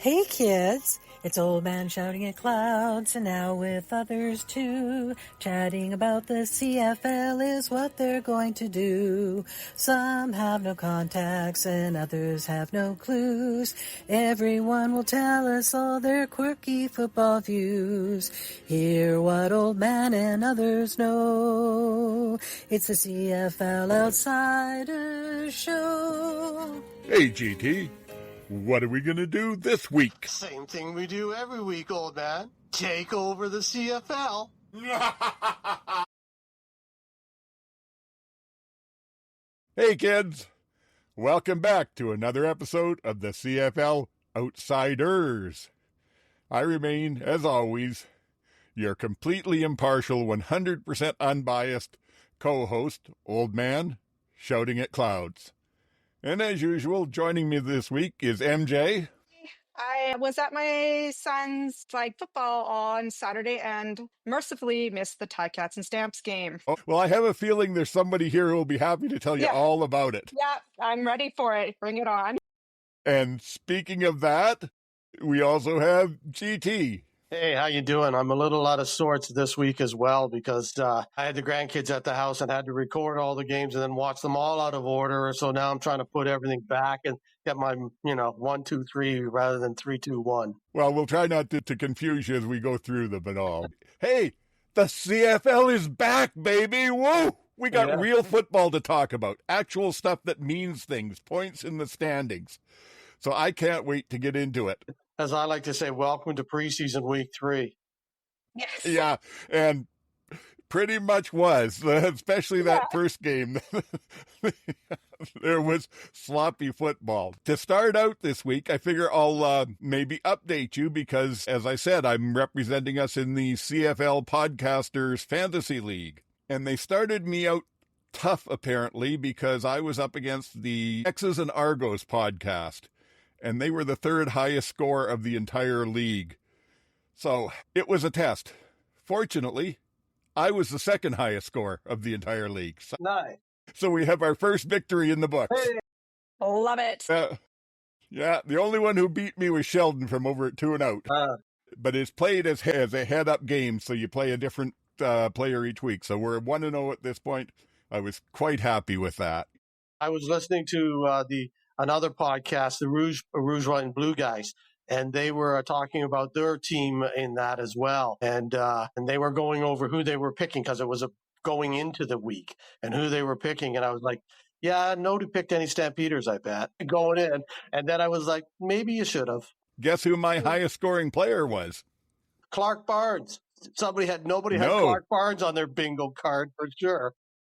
Hey kids, it's Old Man shouting at clouds, and now with others too. Chatting about the CFL is what they're going to do. Some have no contacts and others have no clues. Everyone will tell us all their quirky football views. Hear what Old Man and others know. It's the CFL Outsiders Show. Hey GT, what are we going to do this week? Same thing we do every week, old man. Take over the CFL. Hey kids, welcome back to another episode of the CFL Outsiders. I remain, as always, your completely impartial, 100% unbiased co-host, Old Man, shouting at clouds. And as usual, joining me this week is MJ. I was at my son's flag football on Saturday and mercifully missed the Ticats and Stamps game. Oh, well, I have a feeling there's somebody here who will be happy to tell you all about it. Yeah, I'm ready for it. Bring it on. And speaking of that, we also have GT. Hey, how you doing? I'm a little out of sorts this week as well because I had the grandkids at the house and had to record all the games and then watch them all out of order. So now I'm trying to put everything back and get my, 1, 2, 3 rather than 3, 2, 1. Well, we'll try not to confuse you as we go through them at all. Hey, the CFL is back, baby. Woo! We got real football to talk about. Actual stuff that means things. Points in the standings. So I can't wait to get into it. As I like to say, welcome to preseason week 3. Yes. Yeah, and pretty much was, especially that first game. There was sloppy football. To start out this week, I figure I'll maybe update you because, as I said, I'm representing us in the CFL Podcasters Fantasy League. And they started me out tough, apparently, because I was up against the X's and Argos podcast. And they were the third highest score of the entire league. So it was a test. Fortunately, I was the second highest score of the entire league. Nice. So we have our first victory in the books. Hey. Love it. Yeah, the only one who beat me was Sheldon from over at 2 and Out. But it's played as a head-up game, so you play a different player each week. So we're 1-0 at this point. I was quite happy with that. I was listening to another podcast, the Rouge, White, and Blue guys, and they were talking about their team in that as well. And they were going over who they were picking because it was going into the week and who they were picking. And I was like, yeah, nobody picked any Stampeders, I bet, going in. And then I was like, maybe you should have. Guess who my highest scoring player was? Clark Barnes. Nobody had Clark Barnes on their bingo card for sure.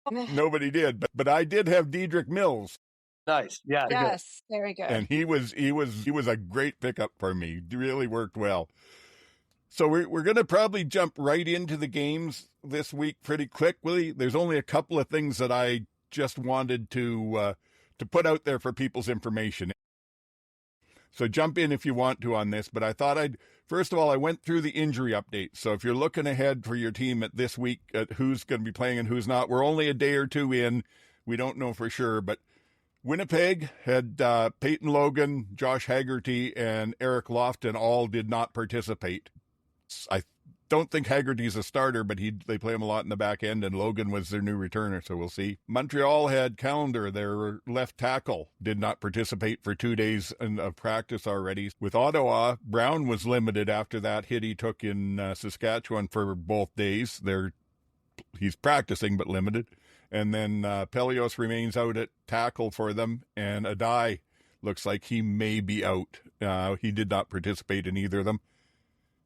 Nobody did, but I did have Dedrick Mills. Nice. Yeah. Yes. Very good. And he was a great pickup for me. It really worked well. So we're going to probably jump right into the games this week pretty quickly. There's only a couple of things that I just wanted to put out there for people's information. So jump in if you want to on this, but I thought first of all, I went through the injury update. So if you're looking ahead for your team at this week at who's going to be playing and who's not, we're only a day or two in. We don't know for sure, but Winnipeg had Peyton Logan, Josh Haggerty, and Eric Lofton all did not participate. I don't think Haggerty's a starter, but they play him a lot in the back end, and Logan was their new returner, so we'll see. Montreal had Callender, their left tackle, did not participate for 2 days of practice already. With Ottawa, Brown was limited after that hit he took in Saskatchewan for both days. He's practicing, but limited. And then Pelios remains out at tackle for them, and Adai looks like he may be out. He did not participate in either of them.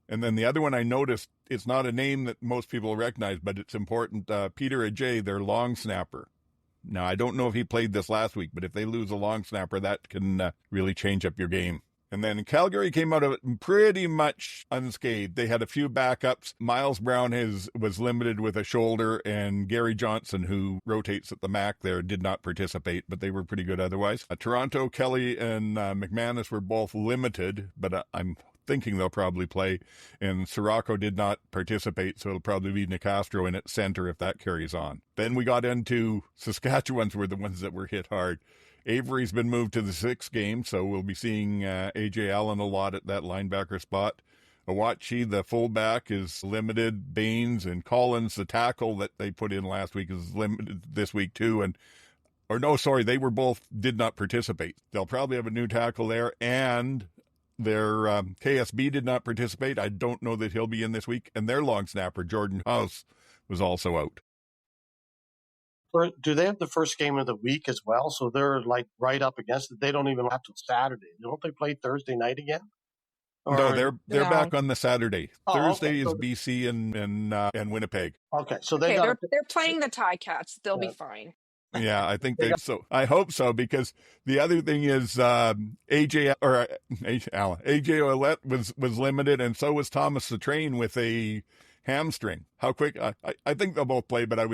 And then the other one I noticed, it's not a name that most people recognize, but it's important. Peter Ajay, their long snapper. Now, I don't know if he played this last week, but if they lose a long snapper, that can really change up your game. And then Calgary came out of it pretty much unscathed. They had a few backups. Miles Brown was limited with a shoulder, and Gary Johnson, who rotates at the MAC there, did not participate, but they were pretty good otherwise. Toronto, Kelly, and McManus were both limited, but I'm thinking they'll probably play. And Sirocco did not participate, so it'll probably be Nicastro in at center if that carries on. Then we got into Saskatchewan's were the ones that were hit hard. Avery's been moved to the 6th game, so we'll be seeing A.J. Allen a lot at that linebacker spot. Awachi, the fullback, is limited. Baines and Collins, the tackle that they put in last week, is limited this week too. They did not participate. They'll probably have a new tackle there, and their KSB did not participate. I don't know that he'll be in this week. And their long snapper, Jordan House, was also out. Do they have the first game of the week as well? So they're like right up against it. They don't even have to Saturday. Don't they play Thursday night again? No, they're back on the Saturday. Thursday okay. is BC and Winnipeg. Okay, so they're playing the Ticats. They'll be fine. Yeah, I think so. I hope so, because the other thing is AJ Ouellette was limited, and so was Thomas the Train with a hamstring. How quick? I think they'll both play, but I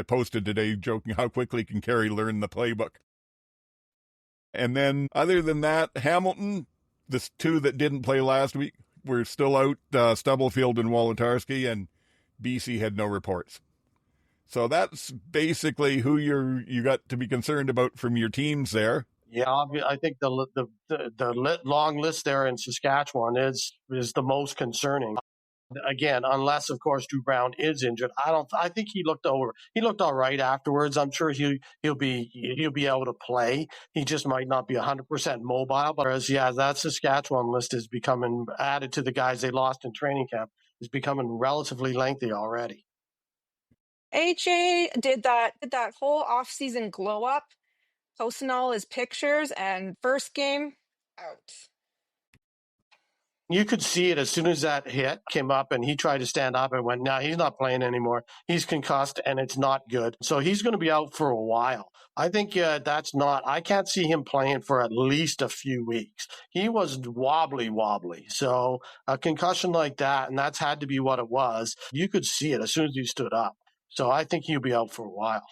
posted today joking, how quickly can Carey learn the playbook? And then other than that, Hamilton, the two that didn't play last week were still out, Stubblefield and Wolodarski, and BC had no reports. So that's basically who you got to be concerned about from your teams there. Yeah, I think the long list there in Saskatchewan is the most concerning. Again, unless of course Drew Brown is injured, I think he looked all right afterwards. I'm sure he'll be able to play. He just might not be 100% mobile. But that Saskatchewan list is becoming added to the guys they lost in training camp is becoming relatively lengthy already. AJ did that whole off-season glow up, posting all his pictures, and first game out. You could see it as soon as that hit came up and he tried to stand up and went, no, he's not playing anymore. He's concussed and it's not good. So he's going to be out for a while. I think I can't see him playing for at least a few weeks. He was wobbly. So a concussion like that, and that's had to be what it was, you could see it as soon as he stood up. So I think he'll be out for a while.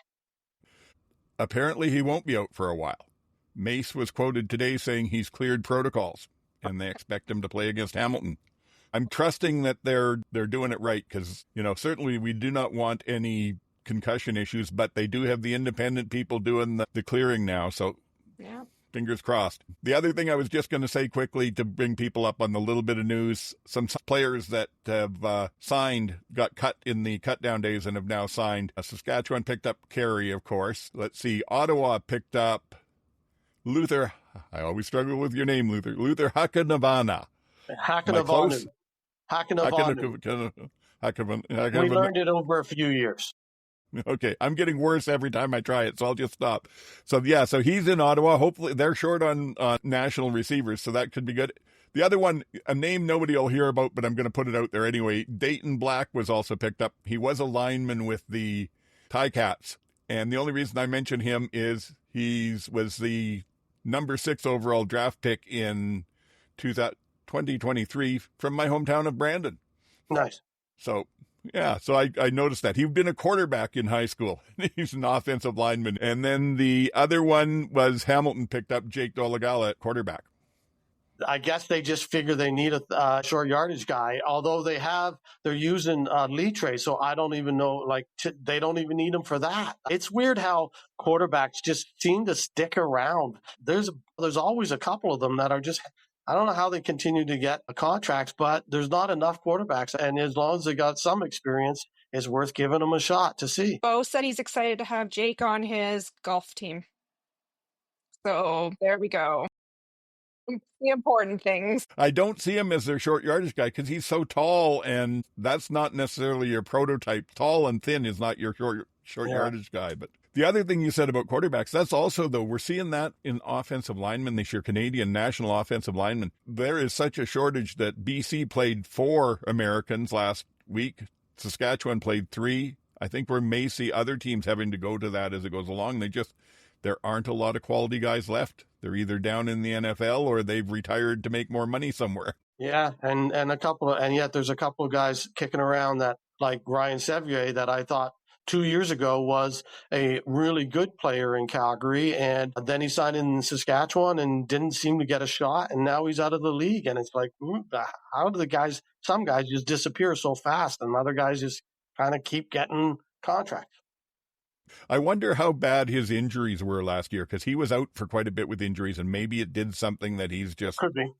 Apparently he won't be out for a while. Mace was quoted today saying he's cleared protocols, and they expect him to play against Hamilton. I'm trusting that they're doing it right, because, certainly we do not want any concussion issues, but they do have the independent people doing the clearing now, so yeah. Fingers crossed. The other thing I was just going to say quickly to bring people up on the little bit of news, some players that have signed got cut in the cut-down days and have now signed. Saskatchewan picked up Carey, of course. Let's see, Ottawa picked up Luther. I always struggle with your name, Luther. Luther Hakanavana. We learned it over a few years. Okay, I'm getting worse every time I try it, so I'll just stop. So he's in Ottawa. Hopefully, they're short on national receivers, so that could be good. The other one, a name nobody will hear about, but I'm going to put it out there anyway. Dayton Black was also picked up. He was a lineman with the Ticats, and the only reason I mention him is he was the number 6 overall draft pick in 2023 from my hometown of Brandon. Nice. So I noticed that. He'd been a quarterback in high school. He's an offensive lineman. And then the other one was Hamilton picked up Jake Dolegala at quarterback. I guess they just figure they need a short yardage guy, although they're using Litre, so I don't even know, they don't even need him for that. It's weird how quarterbacks just seem to stick around. There's always a couple of them that are just, I don't know how they continue to get contracts, but there's not enough quarterbacks. And as long as they got some experience, it's worth giving them a shot to see. Bo said he's excited to have Jake on his golf team. So there we go. The important things. I don't see him as their short yardage guy because he's so tall, and that's not necessarily your prototype. Tall and thin is not your short yardage guy. But the other thing you said about quarterbacks, that's also, though, we're seeing that in offensive linemen this year, Canadian national offensive linemen. There is such a shortage that BC played 4 Americans last week. Saskatchewan played 3. I think we may see other teams having to go to that as it goes along. There aren't a lot of quality guys left. They're either down in the NFL or they've retired to make more money somewhere. Yeah, and yet there's a couple of guys kicking around that, like Ryan Sevier, that I thought 2 years ago was a really good player in Calgary, and then he signed in Saskatchewan and didn't seem to get a shot, and now he's out of the league. And it's like, how do some guys just disappear so fast, and other guys just kind of keep getting contracts? I wonder how bad his injuries were last year, because he was out for quite a bit with injuries, and maybe it did something that he's just... Could be.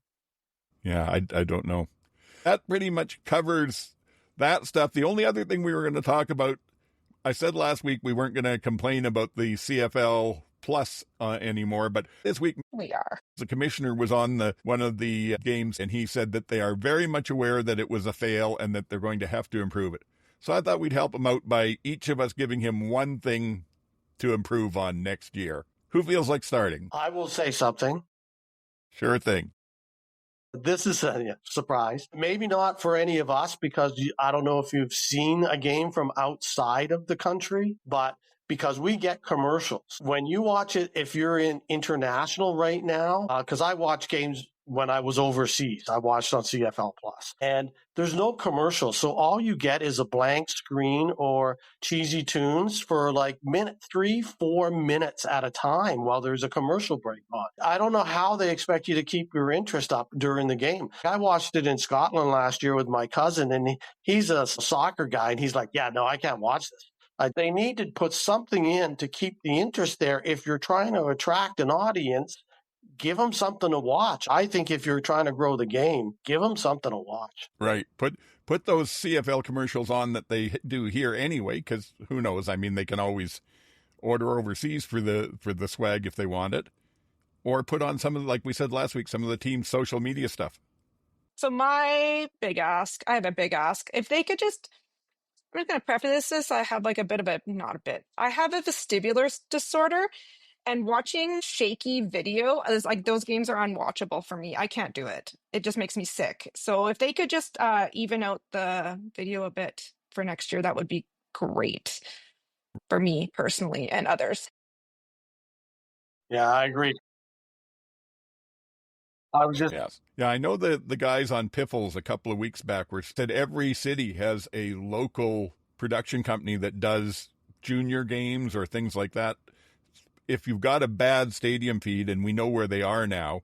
Yeah, I don't know. That pretty much covers that stuff. The only other thing we were going to talk about, I said last week we weren't going to complain about the CFL Plus anymore, but this week We are. the commissioner was on one of the games, and he said that they are very much aware that it was a fail and that they're going to have to improve it. So I thought we'd help him out by each of us giving him one thing to improve on next year. Who feels like starting? I will say something. Sure thing. This is a surprise. Maybe not for any of us, because I don't know if you've seen a game from outside of the country, but because we get commercials. When you watch it, if you're in international right now, because I watch games when I was overseas, I watched on CFL Plus, and there's no commercials. So all you get is a blank screen or cheesy tunes for like 3-4 minutes at a time while there's a commercial break on. I don't know how they expect you to keep your interest up during the game. I watched it in Scotland last year with my cousin, and he's a soccer guy, and he's like, yeah, no, I can't watch this. They need to put something in to keep the interest there. If you're trying to attract an audience, give them something to watch. I think if you're trying to grow the game, give them something to watch. Right. Put those CFL commercials on that they do here anyway, because who knows? I mean, they can always order overseas for the swag if they want it, or put on some of, like we said last week, some of the team's social media stuff. So my big ask, I have a big ask. If they could just, I'm just going to preface this. I have like I have a vestibular disorder, and watching shaky video is like, those games are unwatchable for me. I can't do it. It just makes me sick. So if they could just even out the video a bit for next year, that would be great for me personally and others. Yeah, I agree. Yes. Yeah, I know the guys on Piffles a couple of weeks back said every city has a local production company that does junior games or things like that. If you've got a bad stadium feed, and we know where they are now,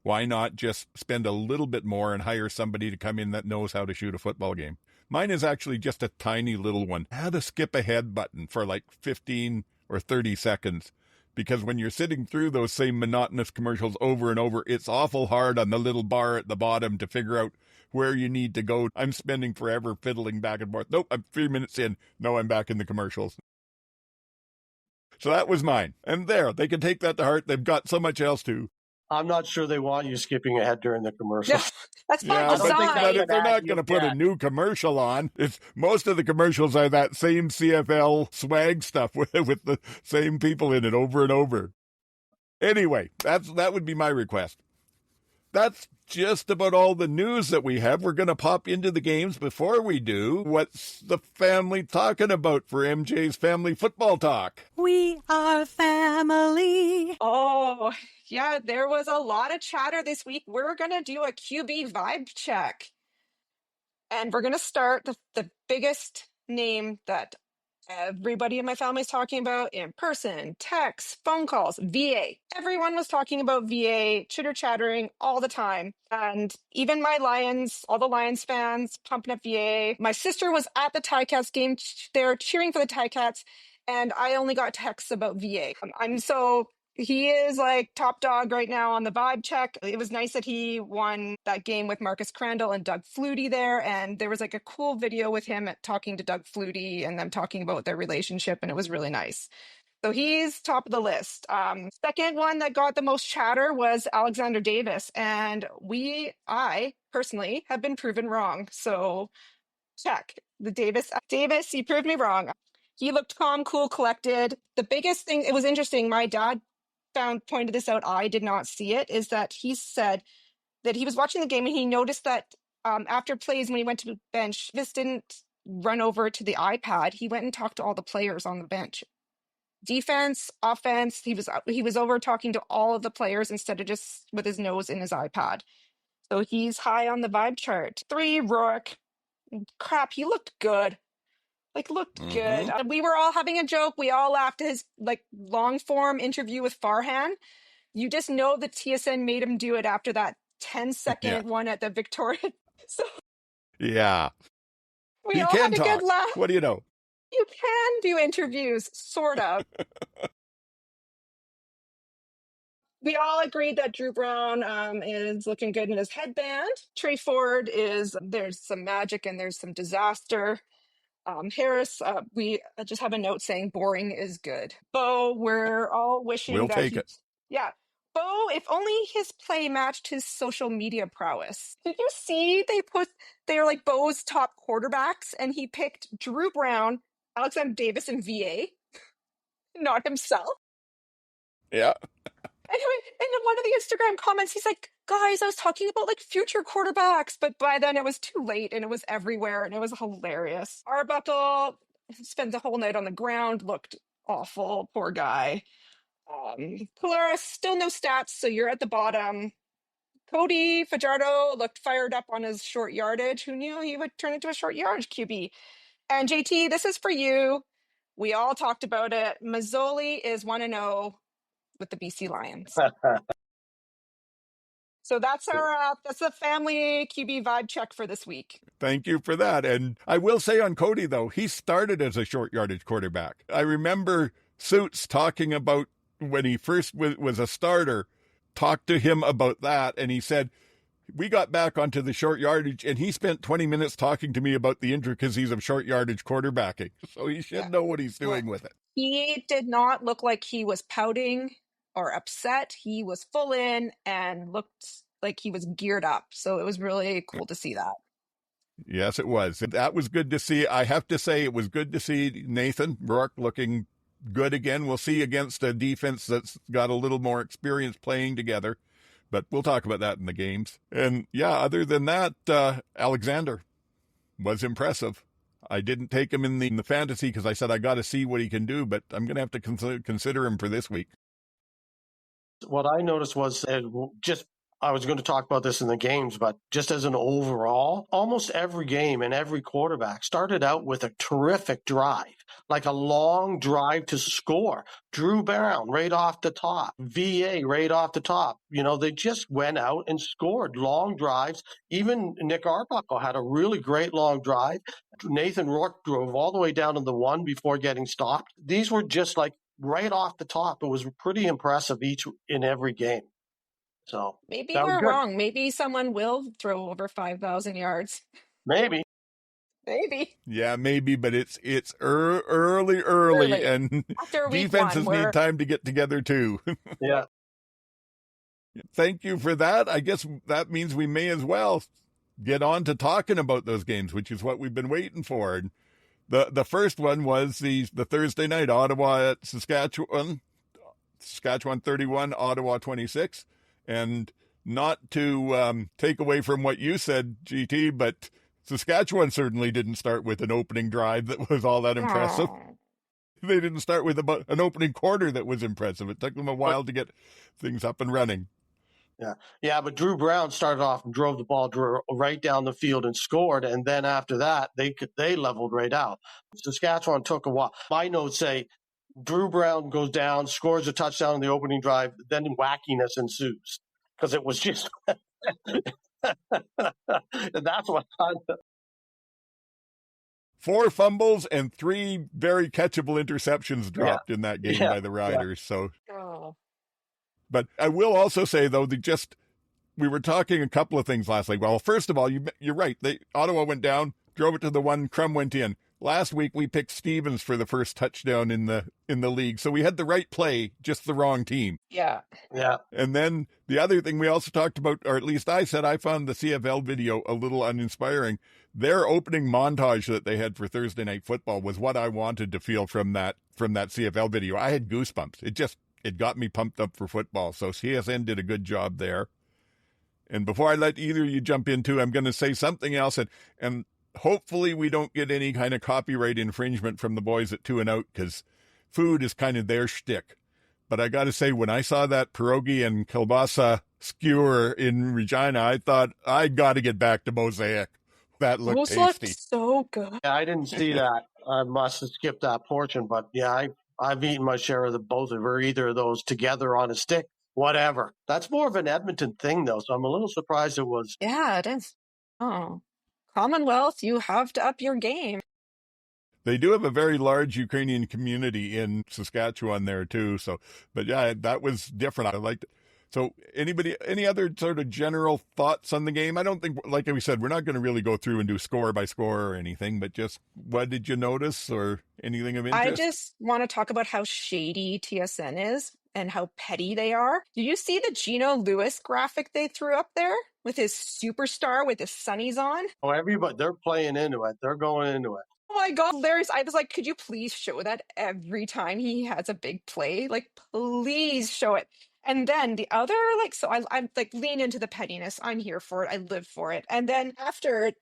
why not just spend a little bit more and hire somebody to come in that knows how to shoot a football game? Mine is actually just a tiny little one. I had a skip ahead button for like 15 or 30 seconds. Because when you're sitting through those same monotonous commercials over and over, it's awful hard on the little bar at the bottom to figure out where you need to go. I'm spending forever fiddling back and forth. Nope, I'm 3 minutes in. No, I'm back in the commercials. So that was mine. And there, they can take that to heart. They've got so much else to. I'm not sure they want you skipping ahead during the commercials. Yeah, that's by Yeah, design. but if they're not going to put a new commercial on, most of the commercials are that same CFL swag stuff with the same people in it over and over. Anyway, that would be my request. That's just about all the news that we have. We're going to pop into the games. Before we do, what's the family talking about for MJ's Family Football Talk? We are family. Oh, yeah, there was a lot of chatter this week. We're going to do a QB vibe check. And we're going to start the biggest name that everybody in my family is talking about in person, text, phone calls, VA. Everyone was talking about VA, chitter-chattering all the time. And even my Lions, all the Lions fans pumping up VA. My sister was at the Ticats game. They're cheering for the Ticats. And I only got texts about VA. He is like top dog right now on the vibe check. It was nice that he won that game with Marcus Crandall and Doug Flutie there. And there was like a cool video with him talking to Doug Flutie and them talking about their relationship. And it was really nice. So he's top of the list. Second one that got the most chatter was Alexander Davis. And I personally have been proven wrong. So check. Davis, he proved me wrong. He looked calm, cool, collected. The biggest thing, it was interesting. My dad pointed this out, I did not see it, is that he said that he was watching the game and he noticed that after plays, when he went to the bench, this didn't run over to the iPad. He went and talked to all the players on the bench. Defense, offense, he was over talking to all of the players instead of just with his nose in his iPad. So he's high on the vibe chart. 3, Rourke. Crap, he looked good. Good. We were all having a joke. We all laughed at his long form interview with Farhan. You just know the TSN made him do it after that 10-second one at the Victoria. So yeah. we all had a good laugh. What do you know? You can do interviews, sort of. We all agreed that Drew Brown is looking good in his headband. Trey Ford there's some magic and there's some disaster. Harris, we just have a note saying boring is good. Bo, we're all wishing We'll that take it. yeah. Bo, if only his play matched his social media prowess. Did you see they're like Bo's top quarterbacks and he picked Drew Brown, Alexander Davis, and VA, not himself? Yeah. Anyway, in one of the Instagram comments, he's like, guys, I was talking about like future quarterbacks, but by then it was too late and it was everywhere and it was hilarious. Arbuckle spent the whole night on the ground, looked awful, poor guy. Polaris, still no stats, so you're at the bottom. Cody Fajardo looked fired up on his short yardage. Who knew he would turn into a short yardage QB? And JT, this is for you. We all talked about it. Mazzoli is 1-0 with the BC Lions. So that's the family QB vibe check for this week. Thank you for that. And I will say on Cody, though, he started as a short yardage quarterback. I remember Suits talking about when he first was a starter, talked to him about that. And he said, we got back onto the short yardage and he spent 20 minutes talking to me about the intricacies of short yardage quarterbacking. So he should know what he's doing with it. He did not look like he was pouting or upset. He was full in and looked like he was geared up. So it was really cool to see that. Yes, it was. That was good to see. I have to say it was good to see Nathan Rourke looking good again. We'll see against a defense that's got a little more experience playing together, but we'll talk about that in the games. And yeah, other than that, Alexander was impressive. I didn't take him in the fantasy because I said I got to see what he can do, but I'm going to have to consider him for this week. What I noticed was I was going to talk about this in the games, but just as an overall, almost every game and every quarterback started out with a terrific drive, like a long drive to score. Drew Brown right off the top, VA right off the top. They just went out and scored long drives. Even Nick Arbuckle had a really great long drive. Nathan Rourke drove all the way down to the one before getting stopped. These were just like right off the top. It was pretty impressive each in every game. So maybe that was we're good. wrong. Maybe someone will throw over 5,000 yards. Maybe. Yeah, maybe, but it's early, and after defenses need time to get together too. Yeah. Thank you for that. I guess that means we may as well get on to talking about those games, which is what we've been waiting for. And the first one was the Thursday night, Ottawa at Saskatchewan 31, Ottawa 26. And not to take away from what you said, GT, but Saskatchewan certainly didn't start with an opening drive that was all that impressive. Aww. They didn't start with about an opening quarter that was impressive. It took them a while to get things up and running. Yeah, but Drew Brown started off and drove the ball right down the field and scored, and then after that, they leveled right out. Saskatchewan took a while. My notes say Drew Brown goes down, scores a touchdown in the opening drive, then wackiness ensues because it was just that's what. 4 fumbles and 3 very catchable interceptions dropped in that game by the Riders. Yeah. So, but I will also say though, we were talking a couple of things last week. Well, first of all, you're right. Ottawa went down, drove it to the one, Crum went in. Last week we picked Stevens for the first touchdown in the league, so we had the right play, just the wrong team. Yeah. And then the other thing we also talked about, or at least I said, I found the CFL video a little uninspiring. Their opening montage that they had for Thursday Night Football was what I wanted to feel from that CFL video. I had goosebumps. It got me pumped up for football. So CSN did a good job there. And before I let either of you jump into, I'm going to say something else, and hopefully we don't get any kind of copyright infringement from the boys at 2 and Out, because food is kind of their shtick. But I got to say, when I saw that pierogi and kielbasa skewer in Regina, I thought, I got to get back to Mosaic. That looked tasty. Looked so good. Yeah, I didn't see that. I must have skipped that portion, but yeah, I've eaten my share of both or either of those together on a stick. Whatever. That's more of an Edmonton thing, though, so I'm a little surprised it was. Yeah, it is. Oh, Commonwealth, you have to up your game. They do have a very large Ukrainian community in Saskatchewan there too. So, but yeah, that was different. I liked it. So any other sort of general thoughts on the game? I don't think, like we said, we're not going to really go through and do score by score or anything, but just what did you notice or anything of I interest? just want to talk about how shady TSN is and how petty they are. Do you see the Gino Lewis graphic they threw up there with his superstar with his sunnies on? Oh, everybody, they're playing into it. They're going into it. Oh my God, hilarious. I was like, could you please show that every time he has a big play? Like, please show it. And then the other, like, so I'm like, lean into the pettiness. I'm here for it. I live for it. And then after,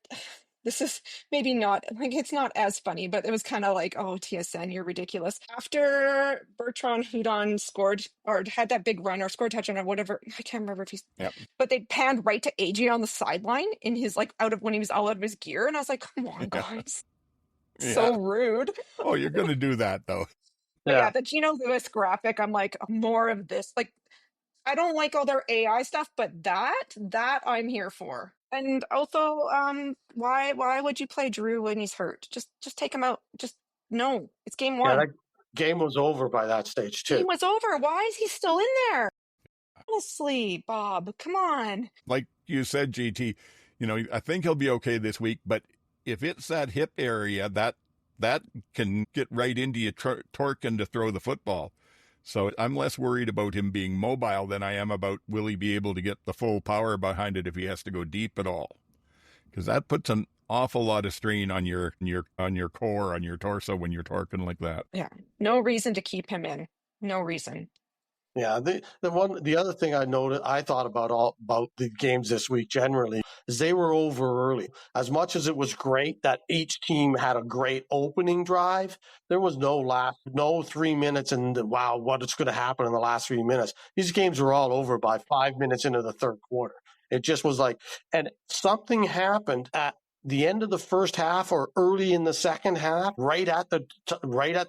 this is maybe not, like, it's not as funny, but it was kind of like, oh, TSN, you're ridiculous. After Bertrand Houdon scored or had that big run or scored a touchdown or whatever, I can't remember if he's, Yep. but they panned right to AJ on the sideline in his, like, when he was all out of his gear. And I was like, come on, guys. So rude. Oh, you're going to do that though. But yeah, the Gino Lewis graphic, I'm like, more of this. Like, I don't like all their AI stuff, but that I'm here for. And also, why would you play Drew when he's hurt? Just take him out. Just no. It's game one. Yeah, that game was over by that stage too. Game was over. Why is he still in there? Honestly, Bob, come on. Like you said, GT, I think he'll be okay this week, but if it's that hip area, that can get right into you torquing to throw the football. So I'm less worried about him being mobile than I am about will he be able to get the full power behind it if he has to go deep at all. Because that puts an awful lot of strain on your core, on your torso when you're torquing like that. Yeah, no reason to keep him in. No reason. Yeah, the other thing I thought about the games this week generally is they were over early. As much as it was great that each team had a great opening drive, there was no 3 minutes and wow, what is going to happen in the last 3 minutes. These games were all over by 5 minutes into the third quarter. It just was like, and something happened at the end of the first half or early in the second half, right at the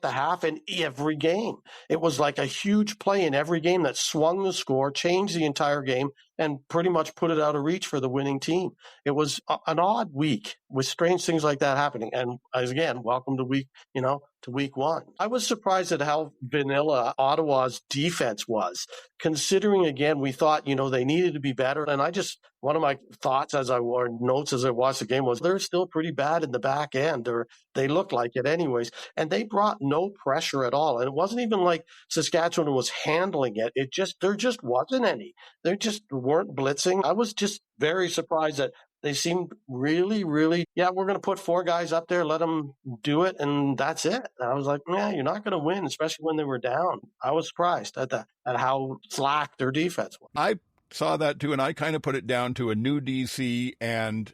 half in every game. It was like a huge play in every game that swung the score, changed the entire game, and pretty much put it out of reach for the winning team. It was an odd week with strange things like that happening. And again, welcome to week one. I was surprised at how vanilla Ottawa's defense was, considering, again, we thought, they needed to be better. And one of my thoughts as I watched the game was they're still pretty bad in the back end, or they look like it anyways. And they brought no pressure at all. And it wasn't even like Saskatchewan was handling it. There just wasn't any. They just weren't blitzing. I was just very surprised that they seemed really, really, we're going to put 4 guys up there, let them do it, and that's it. And I was like, you're not going to win, especially when they were down. I was surprised at how slack their defense was. I saw that too, and I kind of put it down to a new DC and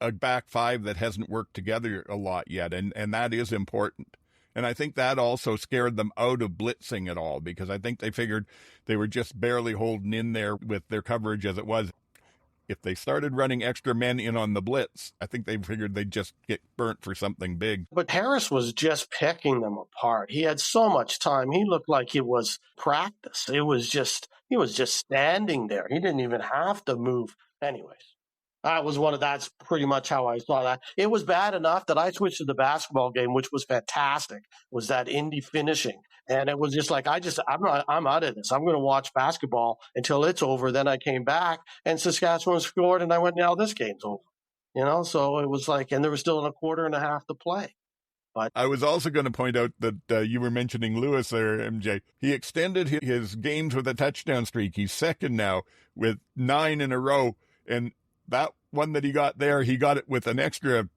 a back 5 that hasn't worked together a lot yet, and that is important. And I think that also scared them out of blitzing at all, because I think they figured they were just barely holding in there with their coverage as it was. If they started running extra men in on the blitz, I think they figured they'd just get burnt for something big. But Harris was just picking them apart. He had so much time. He looked like it was practice. He was just standing there. He didn't even have to move. Anyways, that's pretty much how I saw that. It was bad enough that I switched to the basketball game, which was fantastic, was that indie finishing. And it was just like, I'm out of this. I'm going to watch basketball until it's over. Then I came back and Saskatchewan scored and I went, now this game's over. So it was like, and there was still a quarter and a half to play. But I was also going to point out that you were mentioning Lewis there, MJ. He extended his games with a touchdown streak. He's second now with 9 in a row. And that one that he got there, he got it with an extra 1.5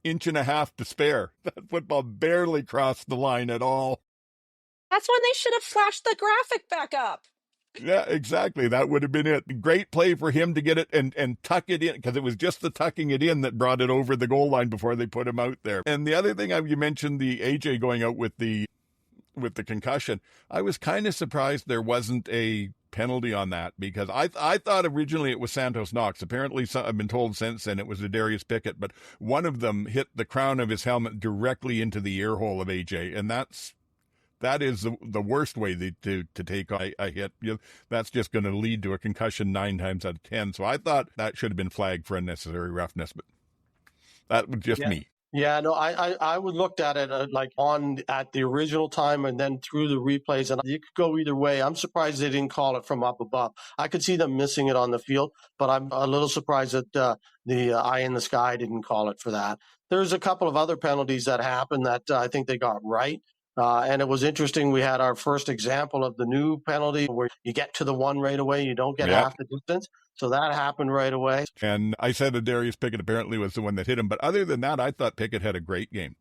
inches to spare. That football barely crossed the line at all. That's when they should have flashed the graphic back up. Yeah, exactly. That would have been it. Great play for him to get it and tuck it in, because it was just the tucking it in that brought it over the goal line before they put him out there. And the other thing, you mentioned the AJ going out with the concussion. I was kind of surprised there wasn't a penalty on that, because I thought originally it was Santos Knox. Apparently, I've been told since then it was Darius Pickett, but one of them hit the crown of his helmet directly into the ear hole of AJ, and that is the worst way to take a hit. That's just going to lead to a concussion 9 times out of 10. So I thought that should have been flagged for unnecessary roughness, but that was just me. Yeah, no, I would looked at it at the original time and then through the replays, and you could go either way. I'm surprised they didn't call it from up above. I could see them missing it on the field, but I'm a little surprised that the eye in the sky didn't call it for that. There's a couple of other penalties that happened that I think they got right. And it was interesting. We had our first example of the new penalty where you get to the one right away, you don't get half the distance. So that happened right away. And I said that Darius Pickett apparently was the one that hit him. But other than that, I thought Pickett had a great game.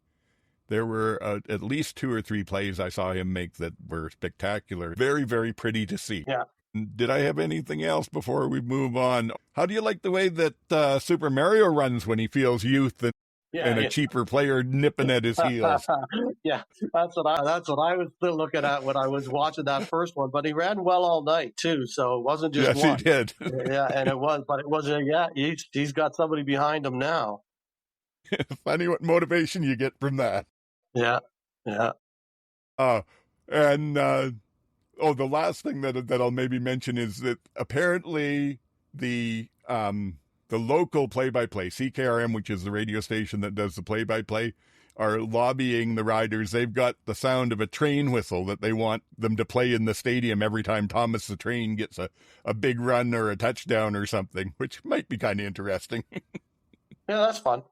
There were at least 2 or 3 plays I saw him make that were spectacular. Very, very pretty to see. Yeah. Did I have anything else before we move on? How do you like the way that Super Mario runs when he feels youth and a cheaper player nipping at his heels? Yeah, that's what I was still looking at when I was watching that first one. But he ran well all night too, so it wasn't just one. Yes, he did. Yeah, and it wasn't. Yeah, he's got somebody behind him now. Funny what motivation you get from that. Yeah. The last thing that I'll maybe mention is that apparently the local play-by-play, CKRM, which is the radio station that does the play-by-play, are lobbying the riders. They've got the sound of a train whistle that they want them to play in the stadium every time Thomas the Train gets a big run or a touchdown or something, which might be kind of interesting. Yeah, that's fun.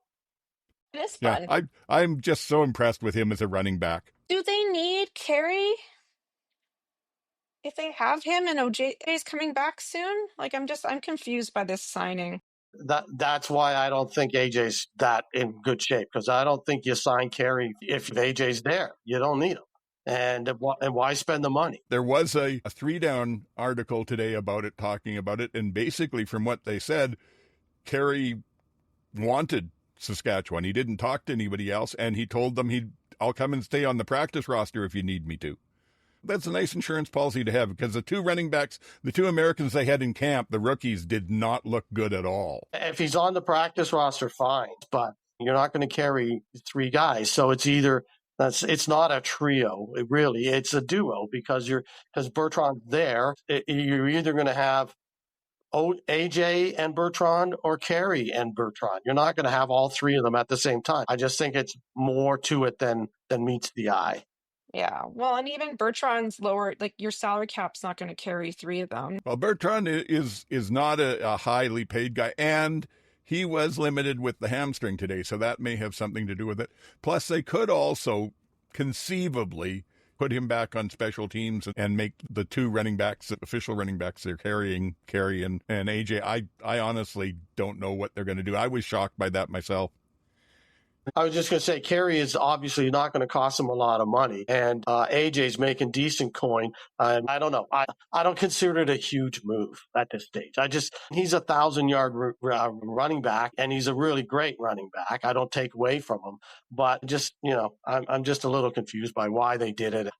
It is fun. Yeah, I'm just so impressed with him as a running back. Do they need Carey? If they have him and OJ is coming back soon? I'm confused by this signing. That's why I don't think AJ's that in good shape, because I don't think you sign Carey if AJ's there. You don't need him. And why spend the money? There was a 3-down article today about it, talking about it, and basically from what they said, Carey wanted Saskatchewan. He didn't talk to anybody else, and he told them I'll come and stay on the practice roster if you need me to. That's a nice insurance policy to have, because the 2 running backs, the 2 Americans they had in camp, the rookies, did not look good at all. If he's on the practice roster, fine, but you're not going to carry 3 guys. So it's not a trio. It's a duo, because Bertrand's there. You're either going to have AJ and Bertrand or Carey and Bertrand. You're not going to have all 3 of them at the same time. I just think it's more to it than meets the eye. Yeah, well, and even Bertrand's lower, your salary cap's not going to carry 3 of them. Well, Bertrand is not a highly paid guy, and he was limited with the hamstring today, so that may have something to do with it. Plus, they could also conceivably put him back on special teams and make the 2 running backs, official running backs, they're carrying Carey and AJ. I honestly don't know what they're going to do. I was shocked by that myself. I was just going to say, Carey is obviously not going to cost him a lot of money, and AJ's making decent coin. I don't know. I don't consider it a huge move at this stage. He's a 1,000-yard running back, and he's a really great running back. I don't take away from him, but I'm just a little confused by why they did it.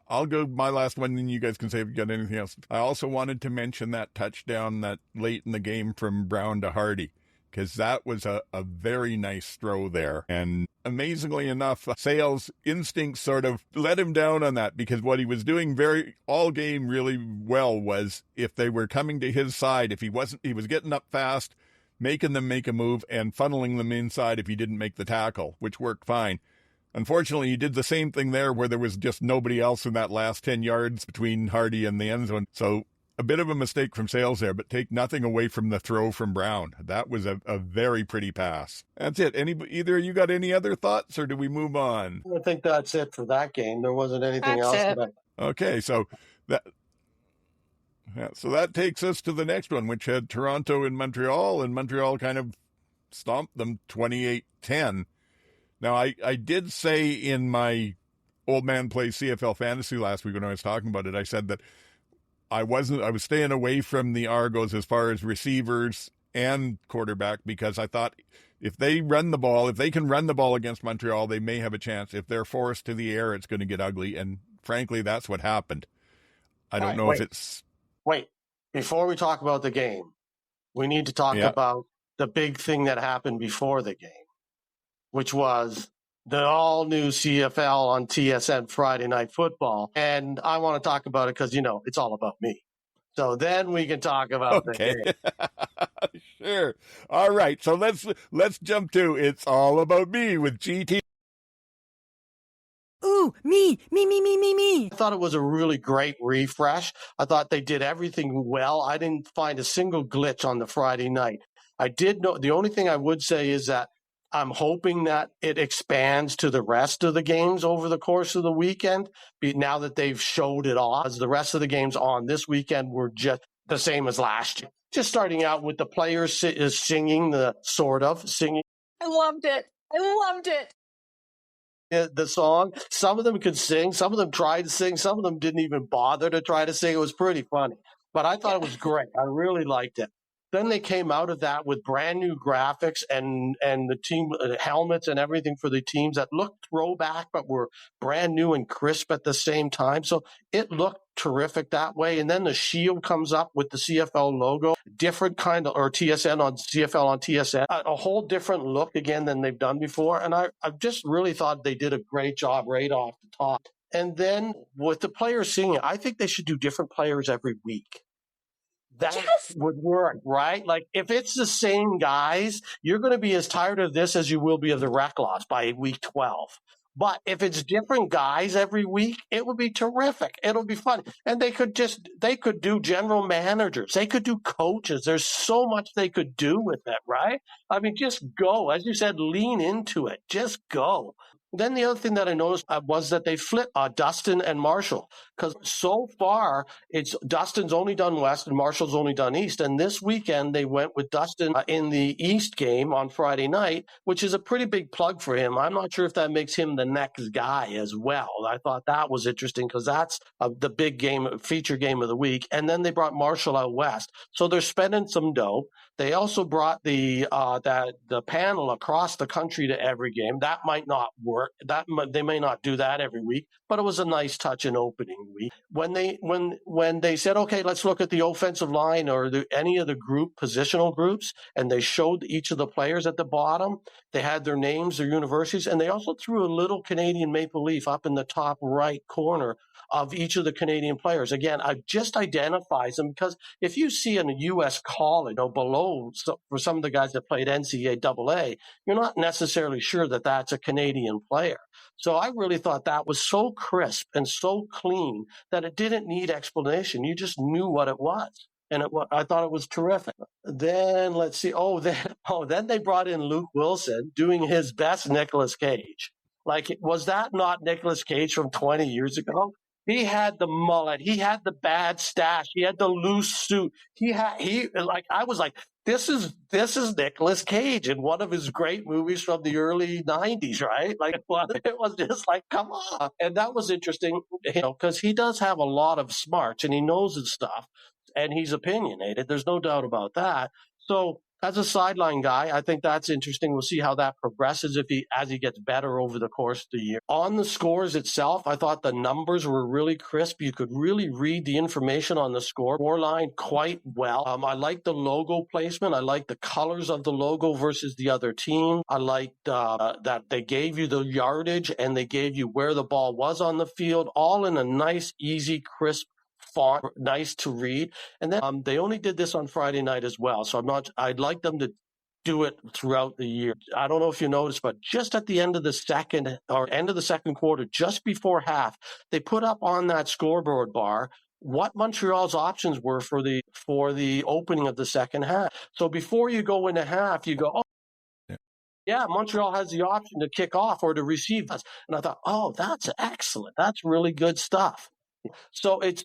I'll go my last one, and you guys can say if you got anything else. I also wanted to mention that touchdown that late in the game from Brown to Hardy, because that was a very nice throw there. And amazingly enough, Sale's instincts sort of let him down on that, because what he was doing all game really well was, if they were coming to his side, he was getting up fast, making them make a move and funneling them inside if he didn't make the tackle, which worked fine. Unfortunately, he did the same thing there where there was just nobody else in that last 10 yards between Hardy and the end zone. So a bit of a mistake from Sales there, but take nothing away from the throw from Brown. That was a very pretty pass. That's it. Either of you got any other thoughts, or do we move on? I think that's it for that game. There wasn't anything else. Okay, so that takes us to the next one, which had Toronto and Montreal kind of stomped them 28-10. Now, I did say in my Old Man Plays CFL Fantasy last week when I was talking about it, I said that I was staying away from the Argos as far as receivers and quarterback, because I thought if they can run the ball against Montreal, they may have a chance. If they're forced to the air, it's going to get ugly. And frankly, that's what happened. I don't know if it's... Wait, before we talk about the game, we need to talk about the big thing that happened before the game, which was the all-new CFL on TSN Friday Night Football. And I want to talk about it because, it's all about me. So then we can talk about the game. Sure. All right. So let's jump to It's All About Me with GT. Ooh, me. I thought it was a really great refresh. I thought they did everything well. I didn't find a single glitch on the Friday night. I did know the only thing I would say is that I'm hoping that it expands to the rest of the games over the course of the weekend. Now that they've showed it off, as the rest of the games on this weekend were just the same as last year. Just starting out with the players singing the singing. I loved it. The song. Some of them could sing. Some of them tried to sing. Some of them didn't even bother to try to sing. It was pretty funny, but I thought it was great. I really liked it. Then they came out of that with brand new graphics and the team helmets and everything for the teams that looked throwback, but were brand new and crisp at the same time. So it looked terrific that way. And then the shield comes up with the CFL logo, different kind of, or TSN on CFL on TSN, a whole different look again than they've done before. And I just really thought they did a great job right off the top. And then with the players singing, I think they should do different players every week. That would work, right? Like if it's the same guys, you're going to be as tired of this as you will be of the rec loss by week 12. But if it's different guys every week, it would be terrific. It'll be fun. And they could do general managers. They could do coaches. There's so much they could do with it, right? I mean, just go. As you said, lean into it. Just go. Then the other thing that I noticed was that they flipped Dustin and Marshall, because so far it's Dustin's only done West and Marshall's only done East. And this weekend they went with Dustin in the East game on Friday night, which is a pretty big plug for him. I'm not sure if that makes him the next guy as well. I thought that was interesting because that's the big game, feature game of the week. And then they brought Marshall out West. So they're spending some dough. They also brought the panel across the country to every game. That might not work. They may not do that every week, but it was a nice touch in opening week. When they said, okay, let's look at the offensive line or any of the positional groups, and they showed each of the players at the bottom. They had their names, their universities, and they also threw a little Canadian maple leaf up in the top right corner of each of the Canadian players. Again, I just identifies them because if you see in a U.S. college, below for some of the guys that played NCAA, you're not necessarily sure that that's a Canadian player. So I really thought that was so crisp and so clean that it didn't need explanation. You just knew what it was. And I thought it was terrific. Then let's see. Then they brought in Luke Wilson doing his best Nicolas Cage. Like, was that not Nicolas Cage from 20 years ago? He had the mullet. He had the bad stash. He had the loose suit. I was like, this is Nicolas Cage in one of his great movies from the early 90s, right? Like, it was just like, come on. And that was interesting, because he does have a lot of smarts and he knows his stuff and he's opinionated. There's no doubt about that. So as a sideline guy, I think that's interesting. We'll see how that progresses as he gets better over the course of the year. On the scores itself, I thought the numbers were really crisp. You could really read the information on the score line quite well. I like the logo placement. I like the colors of the logo versus the other team. I liked that they gave you the yardage and they gave you where the ball was on the field, all in a nice, easy, crisp font, nice to read. And then they only did this on Friday night as well. So I'd like them to do it throughout the year. I don't know if you noticed, but just at the end of the second quarter, just before half, they put up on that scoreboard bar what Montreal's options were for the opening of the second half. So before you go into half, you go, yeah, Montreal has the option to kick off or to receive us. And I thought, oh, that's excellent. That's really good stuff. So it's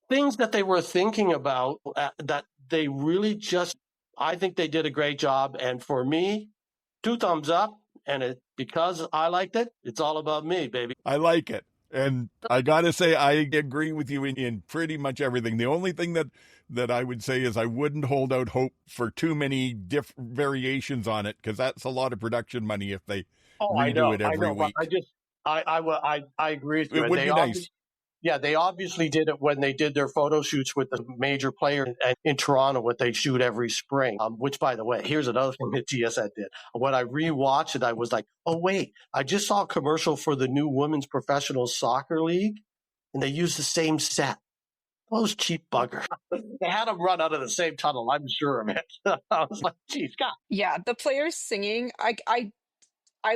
things that they were thinking about that they really I think they did a great job. And for me, 2 thumbs up. And because I liked it, it's all about me, baby. I like it. And I got to say, I agree with you in pretty much everything. The only thing that I would say is I wouldn't hold out hope for too many different variations on it, because that's a lot of production money if they redo it every week. I agree with you. It would be nice. Yeah, they obviously did it when they did their photo shoots with the major players in Toronto, what they shoot every spring, which, by the way, here's another thing that TSN did. When I rewatched it, I was like, oh, wait, I just saw a commercial for the new Women's Professional Soccer League, and they used the same set. Those cheap buggers. They had them run out of the same tunnel, I'm sure of it. I was like, geez, God. Yeah, the players singing, I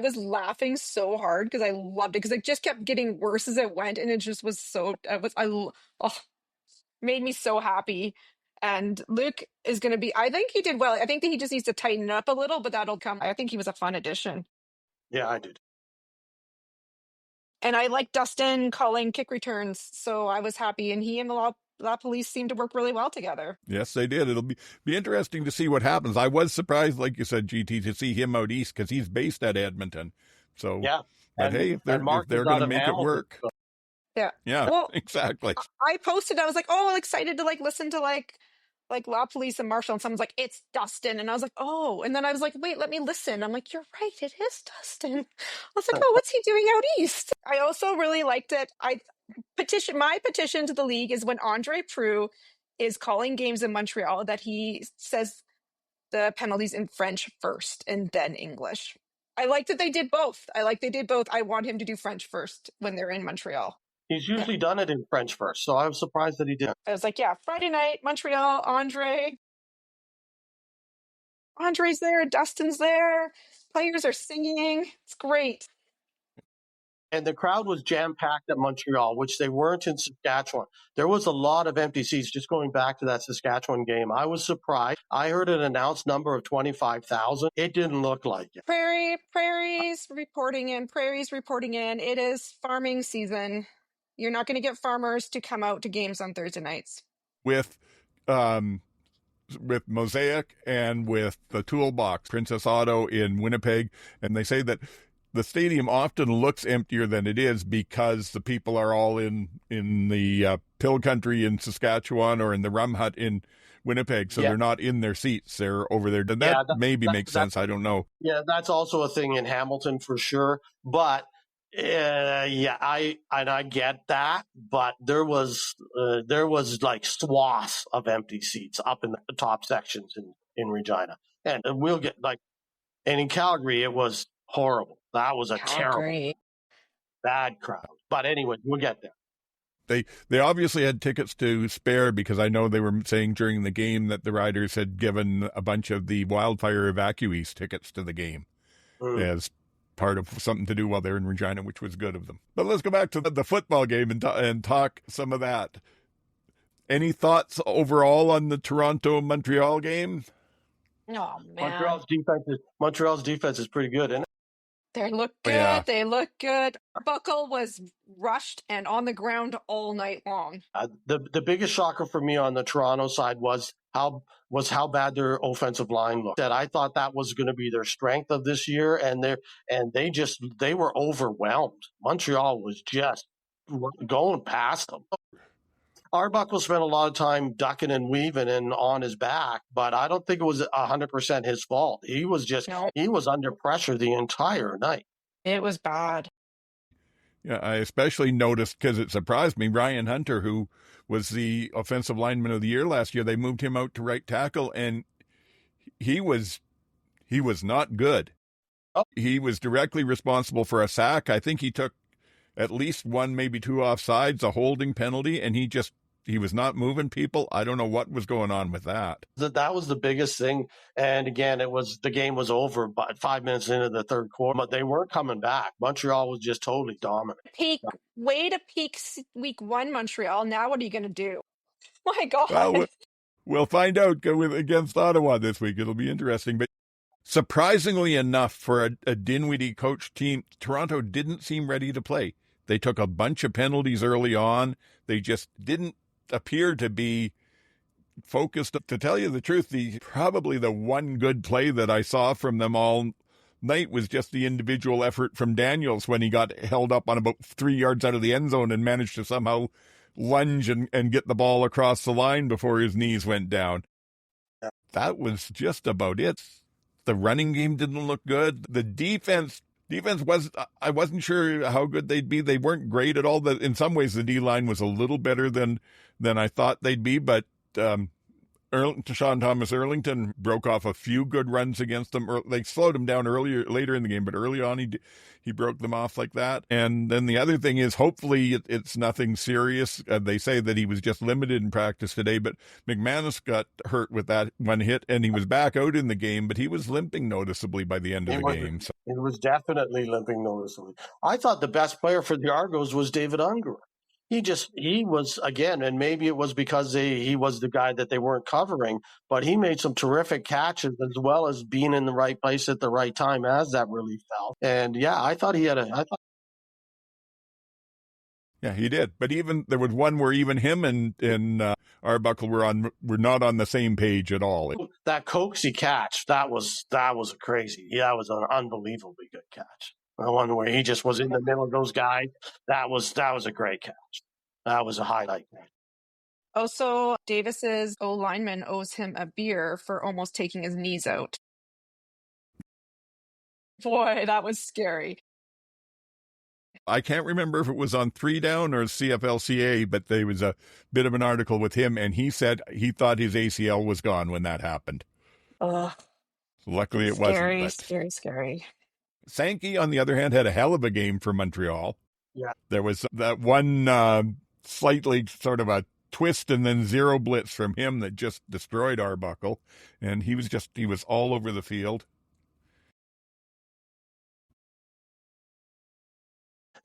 was laughing so hard because I loved it because it just kept getting worse as it went, and it just was so oh, made me so happy. And Luke is going to be. I think he did well. I think that he just needs to tighten it up a little, but that'll come. I think he was a fun addition, Yeah, I did. and I like Dustin calling kick returns, so I was happy. And he and the law police seemed to work really well together. Yes, they did. It'll be interesting to see what happens. I was surprised, like you said, GT, to see him out east because he's based at Edmonton. So, Yeah. but hey, if they're going to make it work. Yeah. Yeah, Well, exactly. I posted, I was like, oh, I'm excited to listen to like Law Police and Marshall. And someone's like, it's Dustin. And I was like, oh. And then I was like, wait, let me listen. I'm like, you're right. It is Dustin. I was like, oh, what's he doing out east? I also really liked it. My petition to the league is when Andre Proulx is calling games in Montreal that he says the penalties in French first and then English. I like that they did both. I want him to do French first when they're in Montreal. He's usually done it in French first, so I was surprised that he did. I was like, yeah, Friday night, Montreal, Andre's there, Dustin's there, players are singing. It's great. And the crowd was jam-packed at Montreal, which they weren't in Saskatchewan. There was a lot of empty seats. Just going back to that Saskatchewan game, I was surprised. I heard an announced number of 25,000. It didn't look like it. Prairies reporting in. It is farming season. You're not going to get farmers to come out to games on Thursday nights. With Mosaic and with the Toolbox, Princess Auto in Winnipeg, and they say that the stadium often looks emptier than it is because the people are all in the Pill Country in Saskatchewan or in the Rum Hut in Winnipeg, so they're not in their seats. They're over there. That maybe makes sense. I don't know. Yeah, that's also a thing in Hamilton for sure. But I get that, but there was like swaths of empty seats up in the top sections in Regina, and we'll get and in Calgary it was horrible. That was a terrible, bad crowd. But anyway, we'll get there. They obviously had tickets to spare because I know they were saying during the game that the riders had given a bunch of the wildfire evacuees tickets to the game as part of something to do while they're in Regina, which was good of them. But let's go back to the football game and talk some of that. Any thoughts overall on the Toronto-Montreal game? Oh, man. Montreal's defense is pretty good, isn't it? They look good. Yeah. They look good. Buckle was rushed and on the ground all night long. The biggest shocker for me on the Toronto side was how bad their offensive line looked. That I thought that was going to be their strength of this year, and they were overwhelmed. Montreal was just going past them. Arbuckle spent a lot of time ducking and weaving and on his back, but I don't think it was 100% his fault. He was he was under pressure the entire night. It was bad. Yeah, I especially noticed because it surprised me. Ryan Hunter, who was the offensive lineman of the year last year, they moved him out to right tackle, and he was not good. Oh. He was directly responsible for a sack. I think he took at least one, maybe two offsides, a holding penalty, and he was not moving people. I don't know what was going on with that. That was the biggest thing. And again, the game was over but 5 minutes into the third quarter, but they weren't coming back. Montreal was just totally dominant. Way to peak week one, Montreal. Now what are you going to do? My God. Well, we'll find out against Ottawa this week. It'll be interesting. But surprisingly enough, for a Dinwiddie coach team, Toronto didn't seem ready to play. They took a bunch of penalties early on. They just didn't appear to be focused. To tell you the truth, probably the one good play that I saw from them all night was just the individual effort from Daniels when he got held up on about 3 yards out of the end zone and managed to somehow lunge and get the ball across the line before his knees went down. That was just about it. The running game didn't look good. The defense I wasn't sure how good they'd be. They weren't great at all. In some ways, the D-line was a little better than I thought they'd be, but Sean Thomas Erlington broke off a few good runs against them. They slowed him down later in the game, but early on he broke them off like that. And then the other thing is, hopefully it's nothing serious. They say that he was just limited in practice today, but McManus got hurt with that one hit, and he was back out in the game, but he was limping noticeably by the end of the game. So. It was definitely limping noticeably. I thought the best player for the Argos was David Ungar. He was, again, and maybe it was because he was the guy that they weren't covering, but he made some terrific catches as well as being in the right place at the right time as that relief valve. And yeah, I thought he had Yeah, he did. But even there was one where even him and Arbuckle were not on the same page at all. That Coxey catch, that was a crazy. Yeah, that was an unbelievably good catch. The one where he just was in the middle of those guys, that was a great catch. That was a highlight. Also, Davis's O-lineman owes him a beer for almost taking his knees out. Boy, that was scary. I can't remember if it was on 3 Down or CFLCA, but there was a bit of an article with him, and he said he thought his ACL was gone when that happened. Ugh. Luckily, it wasn't. Scary. Sankey, on the other hand, had a hell of a game for Montreal. Yeah. There was that one slightly sort of a twist and then zero blitz from him that just destroyed Arbuckle, and he was all over the field.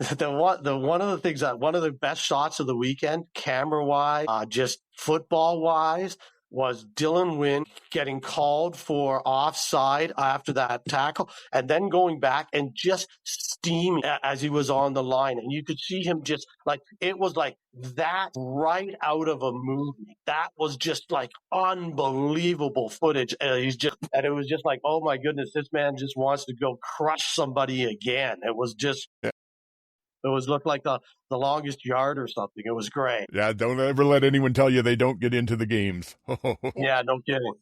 One of the things that one of the best shots of the weekend, camera wise, just football wise, was Dylan Wynn getting called for offside after that tackle and then going back and just steaming as he was on the line. And you could see him just like, it was like that right out of a movie. That was just like unbelievable footage. And it was just like, oh my goodness, this man just wants to go crush somebody again. It was just... Yeah. It looked like the longest yard or something. It was great. Yeah, don't ever let anyone tell you they don't get into the games. Yeah, no kidding.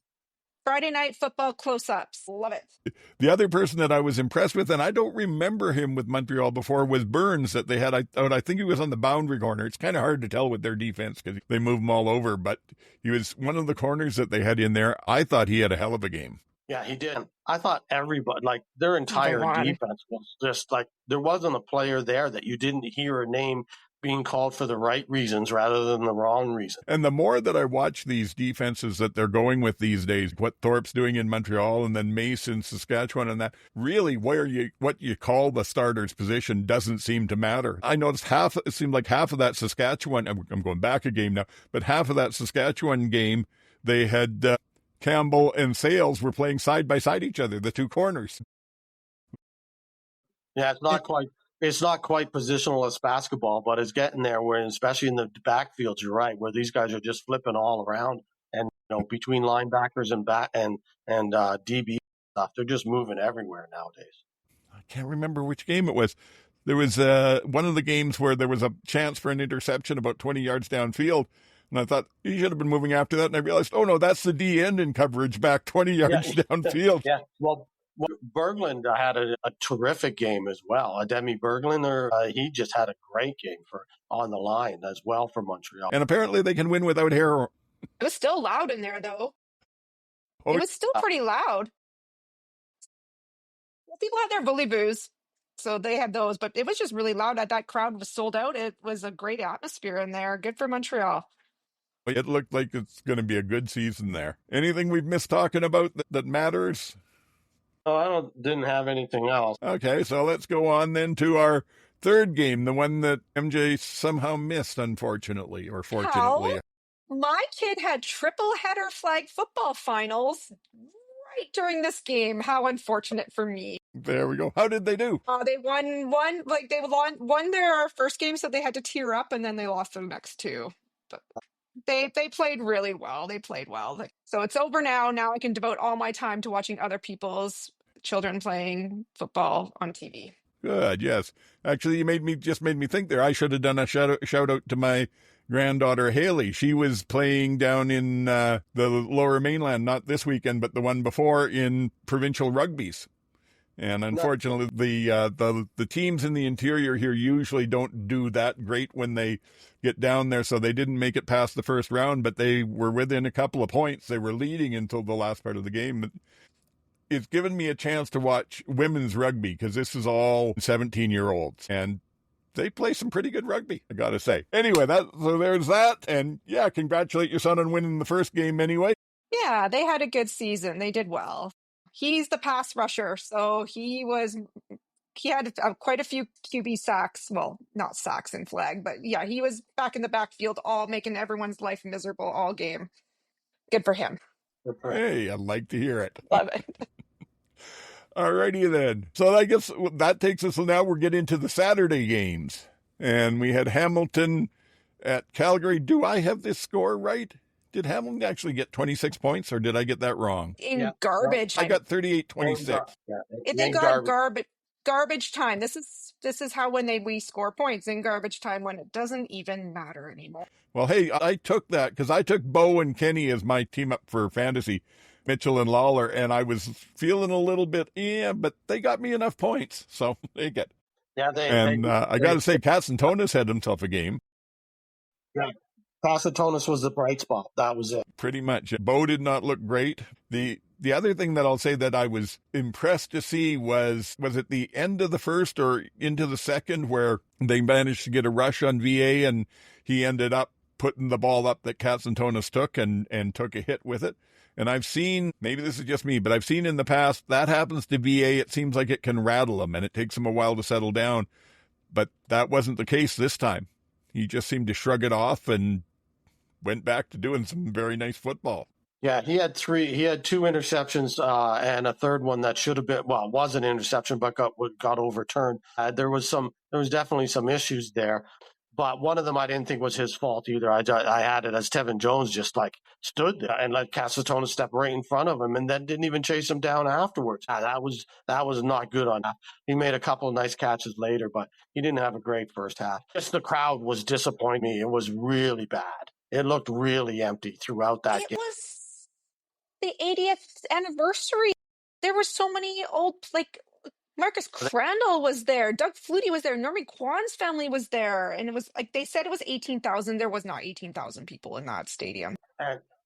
Friday night football close-ups. Love it. The other person that I was impressed with, and I don't remember him with Montreal before, was Burns that they had. I think he was on the boundary corner. It's kind of hard to tell with their defense because they move him all over, but he was one of the corners that they had in there. I thought he had a hell of a game. Yeah, he did. I thought everybody, like their entire defense was just like, there wasn't a player there that you didn't hear a name being called for the right reasons rather than the wrong reason. And the more that I watch these defenses that they're going with these days, what Thorpe's doing in Montreal and then Mace in Saskatchewan and that, really what you call the starter's position doesn't seem to matter. I noticed it seemed like half of that Saskatchewan, I'm going back a game now, but half of that Saskatchewan game, they had... Campbell and Sales were playing side by side each other, the two corners. Yeah, it's not quite positional as basketball, but it's getting there. Where especially in the backfields, you're right, where these guys are just flipping all around, and between linebackers and DB stuff, they're just moving everywhere nowadays. I can't remember which game it was. There was one of the games where there was a chance for an interception about 20 yards downfield. And I thought, he should have been moving after that. And I realized, oh, no, that's the D end in coverage back 20 yards downfield. Yeah, well, Berglund had a terrific game as well. Demi Berglund, he just had a great game on the line as well for Montreal. And apparently they can win without hair. It was still loud in there, though. It was still pretty loud. Well, people had their bully boos, so they had those. But it was just really loud. That crowd was sold out. It was a great atmosphere in there. Good for Montreal. It looked like it's going to be a good season there. Anything we've missed talking about that matters? No, I didn't have anything else. Okay, so let's go on then to our third game, the one that MJ somehow missed, unfortunately, or fortunately. How? My kid had triple header flag football finals right during this game. How unfortunate for me. There we go. How did they do? They won their first game, so they had to tear up, and then they lost their next two. But they played really well. They played well. So it's over now. Now I can devote all my time to watching other people's children playing football on TV. Good, yes. Actually, you made me think there. I should have done a shout out to my granddaughter Haley. She was playing down in the Lower Mainland, not this weekend, but the one before, in provincial rugbies. And unfortunately, the teams in the interior here usually don't do that great when they get down there. So they didn't make it past the first round, but they were within a couple of points. They were leading until the last part of the game. It's given me a chance to watch women's rugby because this is all 17-year-olds. And they play some pretty good rugby, I got to say. Anyway, so there's that. And yeah, congratulate your son on winning the first game anyway. Yeah, they had a good season. They did well. He's the pass rusher, so he had quite a few QB sacks. Well, not sacks in flag, but yeah, he was back in the backfield, all making everyone's life miserable all game. Good for him. Hey, I'd like to hear it. Love it. Alrighty then. So I guess that takes us, so now we're getting into the Saturday games. And we had Hamilton at Calgary. Do I have this score right? Did Hamilton actually get 26 points, or did I get that wrong? In garbage I time. got 38-26. They got garbage time. This is how we score points in garbage time when it doesn't even matter anymore. Well, hey, I took that because I took Bo and Kenny as my team up for fantasy, Mitchell and Lawler, and I was feeling a little bit, but they got me enough points, so they get. Yeah, I got to say, Katsantonis had himself a game. Yeah. Casatonis was the bright spot. That was it. Pretty much. Bo did not look great. The other thing that I'll say that I was impressed to see was at the end of the first or into the second where they managed to get a rush on VA and he ended up putting the ball up that Katsantonis took and took a hit with it. And I've seen, maybe this is just me, but I've seen in the past that happens to VA. It seems like it can rattle them and it takes them a while to settle down. But that wasn't the case this time. He just seemed to shrug it off and went back to doing some very nice football. Yeah, he had two interceptions and a third one that should have been, was an interception, but got overturned. There was definitely some issues there, but one of them I didn't think was his fault either. I had it as Tevin Jones just like stood there and let Casatonis step right in front of him and then didn't even chase him down afterwards. That was not good on that. He made a couple of nice catches later, but he didn't have a great first half. Just the crowd was disappointing me. It was really bad. It looked really empty throughout that game. It was the 80th anniversary. There were so many old, Marcus Crandall was there. Doug Flutie was there. Norman Kwan's family was there. And it was they said it was 18,000. There was not 18,000 people in that stadium.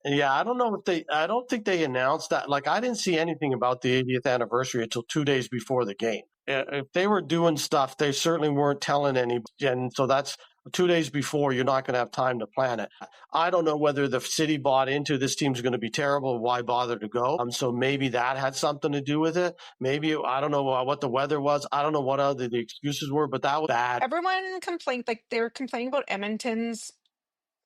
Yeah, I don't think they announced that. I didn't see anything about the 80th anniversary until 2 days before the game. If they were doing stuff, they certainly weren't telling anybody. And so that's 2 days before, you're not going to have time to plan it. I don't know whether the city bought into this team's going to be terrible. Why bother to go? So maybe that had something to do with it. Maybe, I don't know what the weather was. I don't know what other the excuses were, but that was bad. Everyone complained, they were complaining about Edmonton's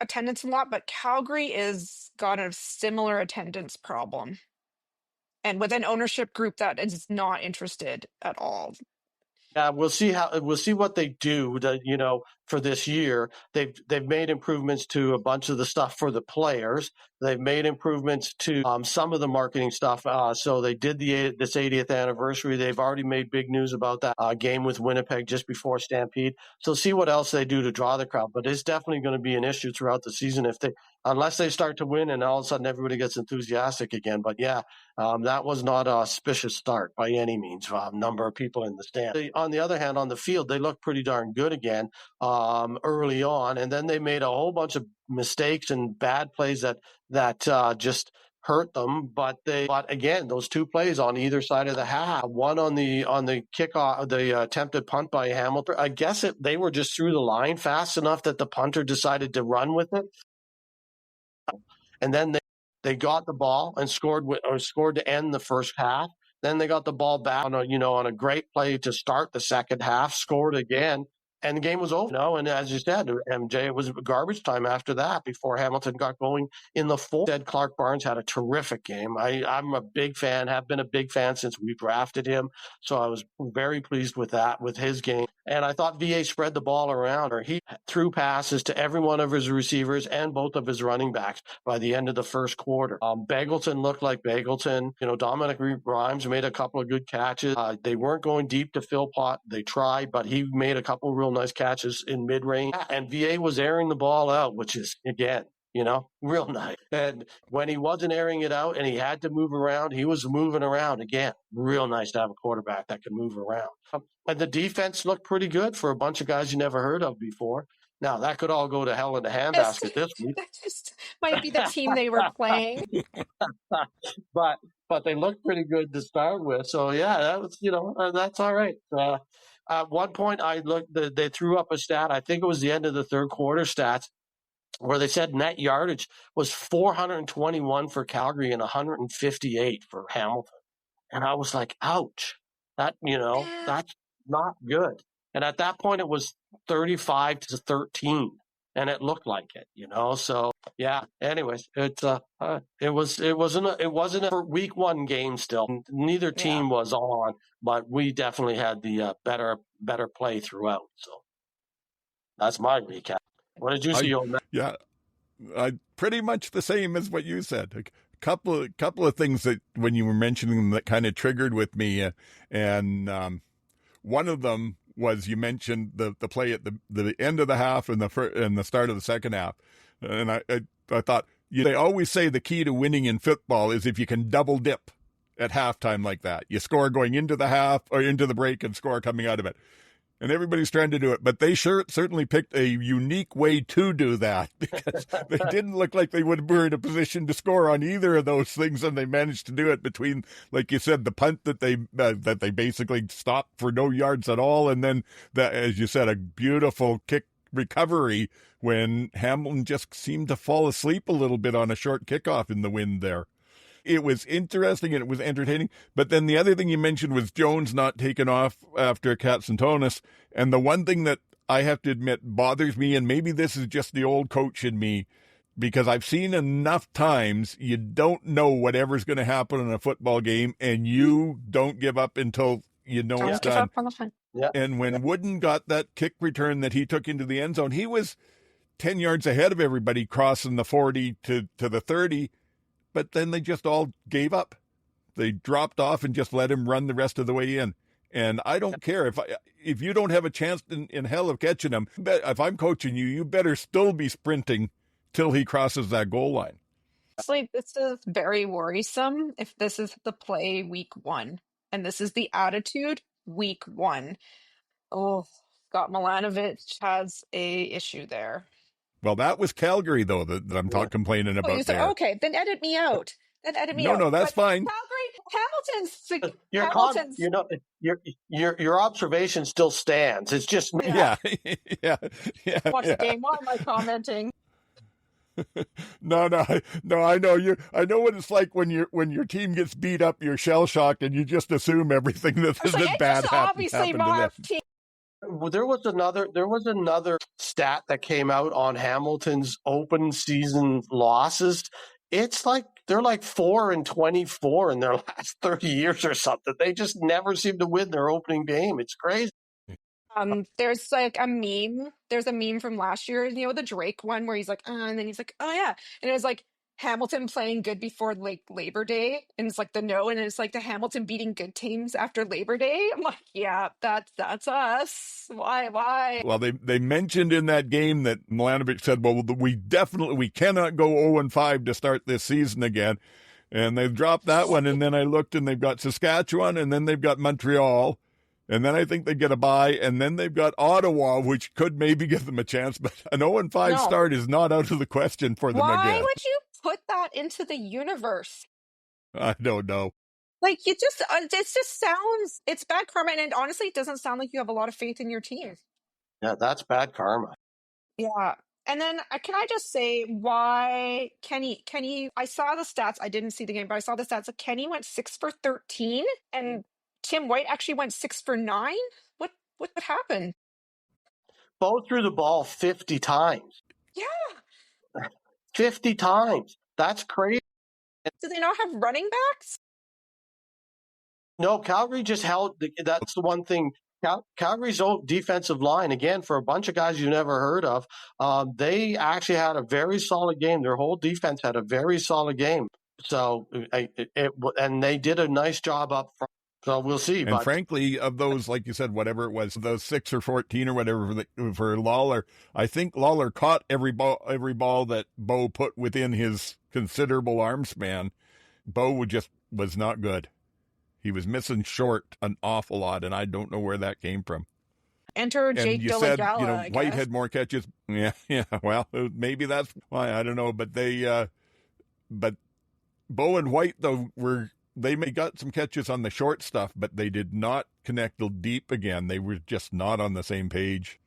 attendance a lot, but Calgary is got a similar attendance problem. And with an ownership group that is not interested at all. We'll see what they do. For this year, they've made improvements to a bunch of the stuff for the players. They've made improvements to some of the marketing stuff. So they did this 80th anniversary. They've already made big news about that game with Winnipeg just before Stampede. So see what else they do to draw the crowd. But it's definitely going to be an issue throughout the season unless they start to win and all of a sudden everybody gets enthusiastic again. But yeah, that was not a auspicious start by any means. Number of people in the stand. On the other hand, on the field, they looked pretty darn good again early on, and then they made a whole bunch of mistakes and bad plays that just hurt them. But again, those two plays on either side of the half, one on the kickoff, the attempted punt by Hamilton. I guess they were just through the line fast enough that the punter decided to run with it, and then they got the ball and scored to end the first half. Then they got the ball back on a great play to start the second half, scored again, and the game was over. And as you said, MJ, it was garbage time after that before Hamilton got going in the fourth. Said Clark Barnes had a terrific game. I'm a big fan, have been a big fan since we drafted him. So I was very pleased with that, with his game. And I thought VA spread the ball around, or he threw passes to every one of his receivers and both of his running backs by the end of the first quarter. Bagleton looked like Bagleton. Dominic Rhymes made a couple of good catches. They weren't going deep to Philpott. They tried, but he made a couple of real nice catches in mid-range. And VA was airing the ball out, which is, again, real nice. And when he wasn't airing it out and he had to move around, he was moving around again. Real nice to have a quarterback that can move around. And the defense looked pretty good for a bunch of guys you never heard of before. Now, that could all go to hell in a handbasket this week. That just might be the team they were playing. but they looked pretty good to start with. So, yeah, that was, that's all right. At one point, they threw up a stat. I think it was the end of the third quarter stats, where they said net yardage was 421 for Calgary and 158 for Hamilton. And I was like, ouch, that's not good. And at that point, it was 35-13, and it looked like it, So yeah. Anyways, it wasn't a week one game. Still, neither team was on, but we definitely had the better play throughout. So that's my recap. What did you see, Oldman? Yeah, pretty much the same as what you said. A couple of things that when you were mentioning them that kind of triggered with me, and one of them was you mentioned the play at the end of the half and the start of the second half, and I thought they always say the key to winning in football is if you can double dip at halftime like that. You score going into the half or into the break and score coming out of it. And everybody's trying to do it, but they certainly picked a unique way to do that, because they didn't look like they would be in a position to score on either of those things, and they managed to do it between, like you said, the punt that they basically stopped for no yards at all, and then as you said, a beautiful kick recovery when Hamilton just seemed to fall asleep a little bit on a short kickoff in the wind there. It was interesting and it was entertaining. But then the other thing you mentioned was Jones not taking off after Katsantonis. And the one thing that I have to admit bothers me, and maybe this is just the old coach in me, because I've seen enough times you don't know whatever's going to happen in a football game, and you don't give up until you know it's done. Yeah. And when Wooden got that kick return that he took into the end zone, he was 10 yards ahead of everybody crossing the 40 to the 30. But then they just all gave up. They dropped off and just let him run the rest of the way in. And I don't care if you don't have a chance in hell of catching him. If I'm coaching you, you better still be sprinting till he crosses that goal line. Honestly, this is very worrisome if this is the play week one, and this is the attitude week one. Oh, Scott Milanovic has a issue there. Well, that was Calgary, though, that I'm complaining about there. Okay, then edit me out. No, that's fine. Calgary, your observation still stands. It's just me. Yeah. Watch the game. Why am I commenting? No, I know you. I know what it's like when your team gets beat up. You're shell shocked, and you just assume everything that bad happened. Obviously, my team. There was another stat that came out on Hamilton's open season losses. It's like they're like 4-24 in their last 30 years or something. They just never seem to win their opening game. It's crazy. There's like a meme. There's a meme from last year, the Drake one where he's like, and then he's like, oh yeah, and it was like Hamilton playing good before like Labor Day, and it's like and it's like the Hamilton beating good teams after Labor Day. I'm like, yeah, that's us. Why? Well, they mentioned in that game that Milanovic said, well, we cannot go 0-5 to start this season again, and they've dropped that one. And then I looked, and they've got Saskatchewan, and then they've got Montreal. And then I think they get a bye, and then they've got Ottawa, which could maybe give them a chance. But an 0-5 start is not out of the question for them again. Why would you put that into the universe? I don't know. Like, it just sounds, it's bad karma. And honestly, it doesn't sound like you have a lot of faith in your team. Yeah, that's bad karma. Yeah. And then can I just say why Kenny, I saw the stats. I didn't see the game, but I saw the stats. Kenny went 6 for 13 and Tim White actually went 6 for 9. What happened? Both threw the ball 50 times. Yeah. 50 times. That's crazy. Do they not have running backs? No, Calgary just held. That's the one thing. Calgary's old defensive line, again, for a bunch of guys you never heard of, they actually had a very solid game. Their whole defense had a very solid game. So, and they did a nice job up front. So we'll see. And but frankly, of those, like you said, whatever it was, those 6 or 14 or whatever for Lawler, I think Lawler caught every ball that Bo put within his considerable arm span. Bo was not good. He was missing short an awful lot, and I don't know where that came from. Enter Jake And you said, Delagala, White had more catches. Yeah. Well, maybe that's why. I don't know. But but Bo and White, though, they got some catches on the short stuff, but they did not connect deep again. They were just not on the same page.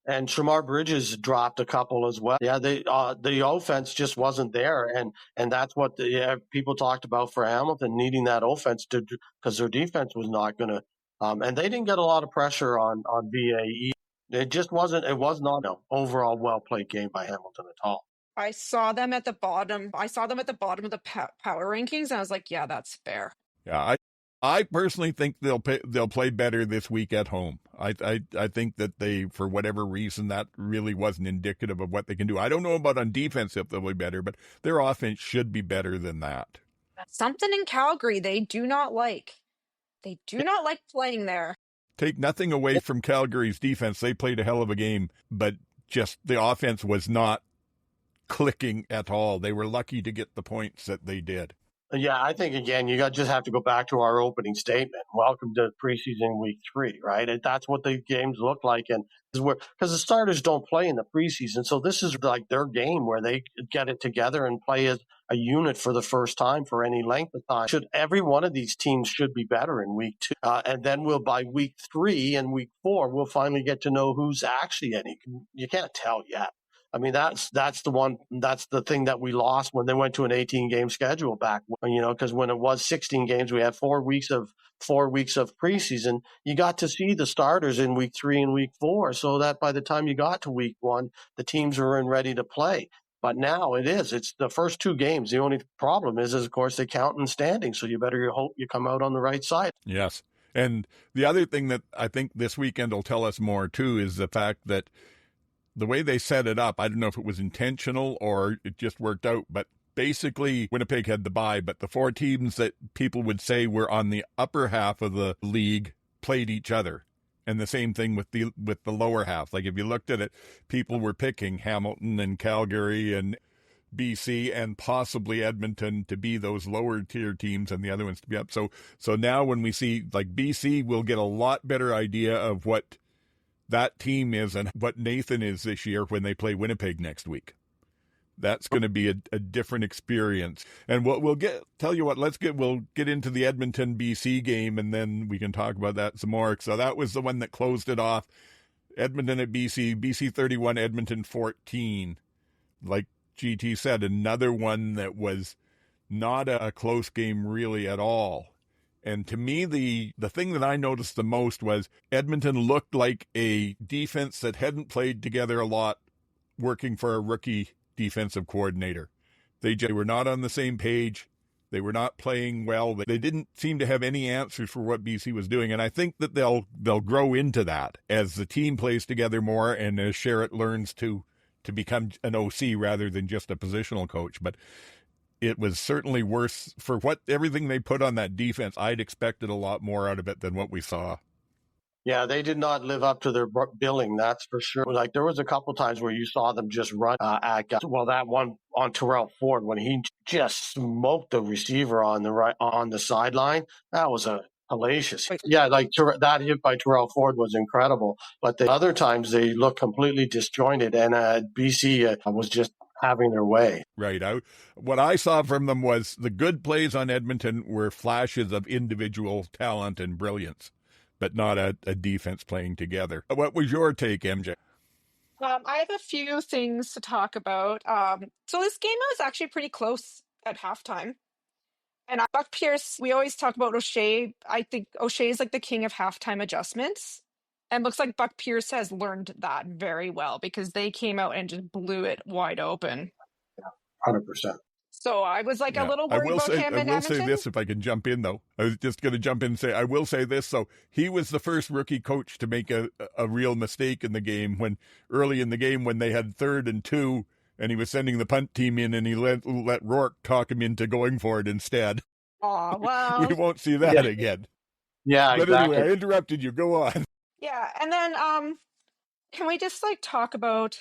And Shamar Bridges dropped a couple as well. Yeah, the offense just wasn't there, and that's what people talked about for Hamilton, needing that offense because their defense was not going to. And they didn't get a lot of pressure on BAE. It just wasn't. It was not an overall well played game by Hamilton at all. I saw them at the bottom. I saw them at the bottom of the power rankings, and I was like, yeah, that's fair. Yeah, I personally think they'll play better this week at home. I think that they, for whatever reason, that really wasn't indicative of what they can do. I don't know about on defense if they'll be better, but their offense should be better than that. Something in Calgary they do not like. They do not like playing there. Take nothing away from Calgary's defense. They played a hell of a game, but just the offense was not clicking at all. They were lucky to get the points that they did. Yeah, I think, again, you just have to go back to our opening statement. Welcome to preseason week 3, right? That's what the games look like. And because the starters don't play in the preseason. So this is like their game where they get it together and play as a unit for the first time for any length of time. Every one of these teams should be better in week 2. And then by week 3 and week 4, we'll finally get to know who's actually any. You can't tell yet. I mean, that's the thing that we lost when they went to an 18-game schedule back, because when it was 16 games, we had 4 weeks of preseason. You got to see the starters in week 3 and week 4, so that by the time you got to week 1, the teams were ready to play. But now it's the first 2 games. The only problem is, of course, they count in standing. So you better hope you come out on the right side. Yes. And the other thing that I think this weekend will tell us more too is the fact that the way they set it up, I don't know if it was intentional or it just worked out, but basically Winnipeg had the bye, but the 4 teams that people would say were on the upper half of the league played each other. And the same thing with the lower half. Like if you looked at it, people were picking Hamilton and Calgary and BC and possibly Edmonton to be those lower tier teams and the other ones to be up. So now when we see like BC, we'll get a lot better idea of what that team is and what Nathan is this year when they play Winnipeg next week. That's going to be a different experience. And we'll get into the Edmonton BC game, and then we can talk about that some more. So that was the one that closed it off. Edmonton at BC 31, Edmonton 14. Like GT said, another one that was not a close game really at all. And to me, the thing that I noticed the most was Edmonton looked like a defense that hadn't played together a lot, working for a rookie defensive coordinator. They were not on the same page. They were not playing well. They didn't seem to have any answers for what BC was doing. And I think that they'll grow into that as the team plays together more and as Sherritt learns to become an OC rather than just a positional coach. But it was certainly worse for everything they put on that defense. I'd expected a lot more out of it than what we saw. Yeah, they did not live up to their billing, that's for sure. Like there was a couple times where you saw them just run at guys. Well, that one on Terrell Ford when he just smoked the receiver on the sideline, that was hellacious. Yeah, like that hit by Terrell Ford was incredible. But the other times they looked completely disjointed, and BC was just having their way. Right. What I saw from them was the good plays on Edmonton were flashes of individual talent and brilliance, but not a defense playing together. What was your take, MJ? I have a few things to talk about. So this game was actually pretty close at halftime. And Buck Pierce, we always talk about O'Shea. I think O'Shea is like the king of halftime adjustments. And looks like Buck Pierce has learned that very well because they came out and just blew it wide open. 100%. So I was like a little worried about him in Edmonton. I will say this if I can jump in, though. I was just going to jump in and say, I will say this. So he was the first rookie coach to make a real mistake in the game early in the game when they had 3rd and 2 and he was sending the punt team in and he let Rourke talk him into going for it instead. Oh, wow. We won't see that again. Yeah, But anyway, exactly. I interrupted you. Go on. Yeah, and then can we just like talk about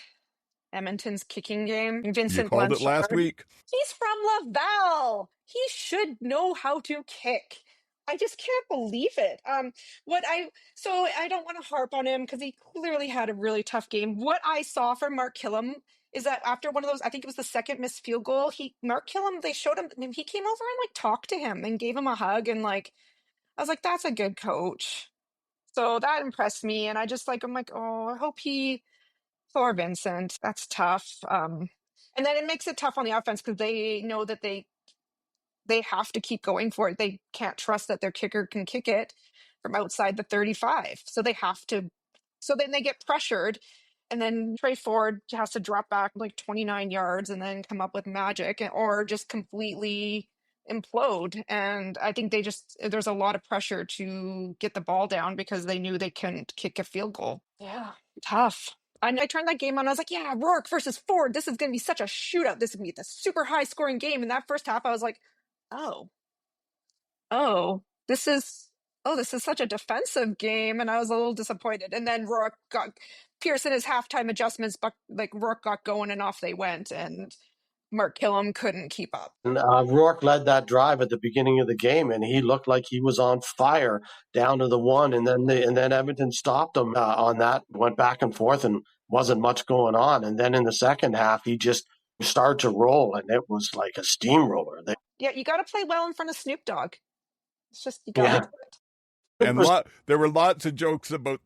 Edmonton's kicking game? You Vincent called it last Blanchard. week. He's from Laval. He should know how to kick. I just can't believe it. So I don't want to harp on him because he clearly had a really tough game. What I saw from Mark Killam is that after one of those, I think it was the second missed field goal, Mark Killam, they showed him, he came over and like talked to him and gave him a hug, and like I was like, that's a good coach. So that impressed me, and I'm like, oh, I hope he poor Vincent. That's tough. And then it makes it tough on the offense because they know that they have to keep going for it. They can't trust that their kicker can kick it from outside the 35. So they have to. So then they get pressured, and then Trey Ford has to drop back like 29 yards and then come up with magic, or just completely implode. And I think there's a lot of pressure to get the ball down because they knew they couldn't kick a field goal. Yeah, tough. And I turned that game on. I was like, yeah, Rourke versus Ford. This is going to be such a shootout. This is going to be the super high scoring game. In that first half, I was like, oh, oh, this is such a defensive game. And I was a little disappointed. And then Rourke got Pearson his halftime adjustments, but like Rourke got going and off they went. And Mark Killam couldn't keep up. And Rourke led that drive at the beginning of the game, and he looked like he was on fire down to the one. And then Edmonton stopped him on that, went back and forth, and wasn't much going on. And then in the second half, he just started to roll, and it was like a steamroller. Yeah, you got to play well in front of Snoop Dogg. It's just you got to do it. And there were lots of jokes about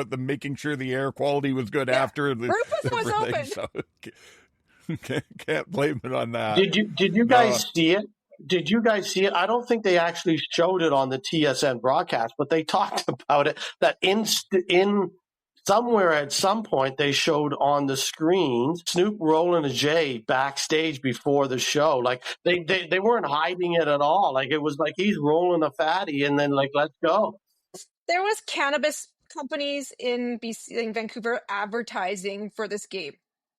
them making sure the air quality was good after. Rufus was open. So can't blame it on that. Did you guys see it? Did you guys see it? I don't think they actually showed it on the TSN broadcast, but they talked about it. That in somewhere at some point they showed on the screen Snoop rolling a J backstage before the show. Like they weren't hiding it at all. Like it was like he's rolling a fatty and then like let's go. There was cannabis companies in Vancouver advertising for this game.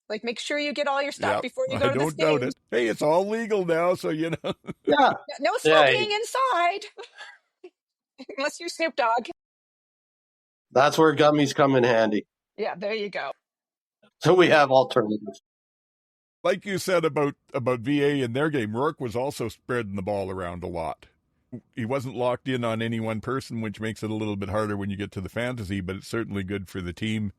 Like, make sure you get all your stuff before you go to this game. I don't doubt it. Hey, it's all legal now, so you know. Yeah. No smoking inside. Unless you're Snoop Dogg. That's where gummies come in handy. Yeah, there you go. So we have alternatives. Like you said about VA in their game, Rourke was also spreading the ball around a lot. He wasn't locked in on any one person, which makes it a little bit harder when you get to the fantasy, but it's certainly good for the team.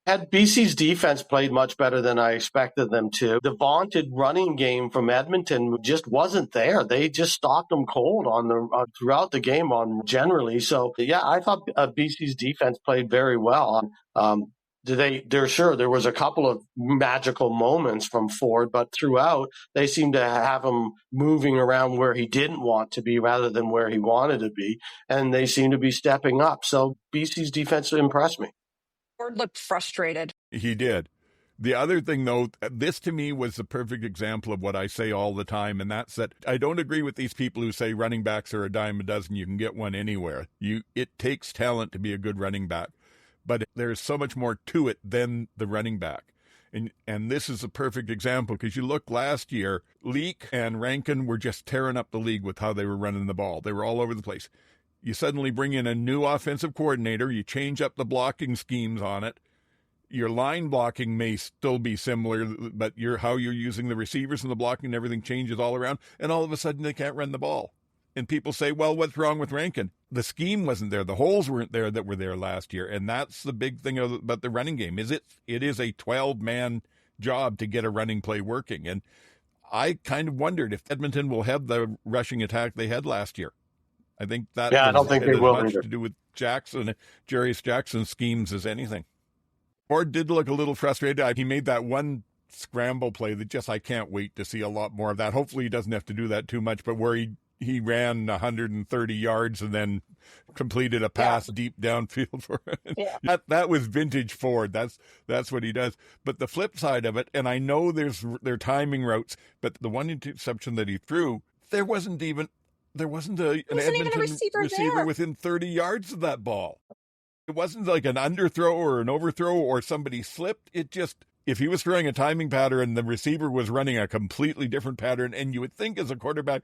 Had BC's defense played much better than I expected them to. The vaunted running game from Edmonton just wasn't there. They just stopped them cold on throughout the game generally. So yeah, I thought BC's defense played very well. There was a couple of magical moments from Ford, but throughout they seemed to have him moving around where he didn't want to be rather than where he wanted to be, and they seem to be stepping up. So BC's defense impressed me. Ford looked frustrated. He did. The other thing, though, this to me was the perfect example of what I say all the time, and that's that I don't agree with these people who say running backs are a dime a dozen. You can get one anywhere. It takes talent to be a good running back, but there's so much more to it than the running back. And this is a perfect example because you look last year, Leak and Rankin were just tearing up the league with how they were running the ball. They were all over the place. You suddenly bring in a new offensive coordinator. You change up the blocking schemes on it. Your line blocking may still be similar, but how you're using the receivers and the blocking and everything changes all around. And all of a sudden, they can't run the ball. And people say, well, what's wrong with Rankin? The scheme wasn't there. The holes weren't there that were there last year. And that's the big thing about the running game. It is a 12-man job to get a running play working. And I kind of wondered if Edmonton will have the rushing attack they had last year. I think that I don't think they will as much either. to do with Jarius Jackson's schemes as anything. Ford did look a little frustrated. He made that one scramble play that I can't wait to see a lot more of that. Hopefully he doesn't have to do that too much, but where he ran 130 yards and then completed a pass deep downfield for it. Yeah. That was vintage Ford. That's what he does. But the flip side of it, and I know their timing routes, but the one interception that he threw, there wasn't an Edmonton receiver within 30 yards of that ball. It wasn't like an underthrow or an overthrow or somebody slipped. It just if he was throwing a timing pattern and the receiver was running a completely different pattern, and you would think as a quarterback,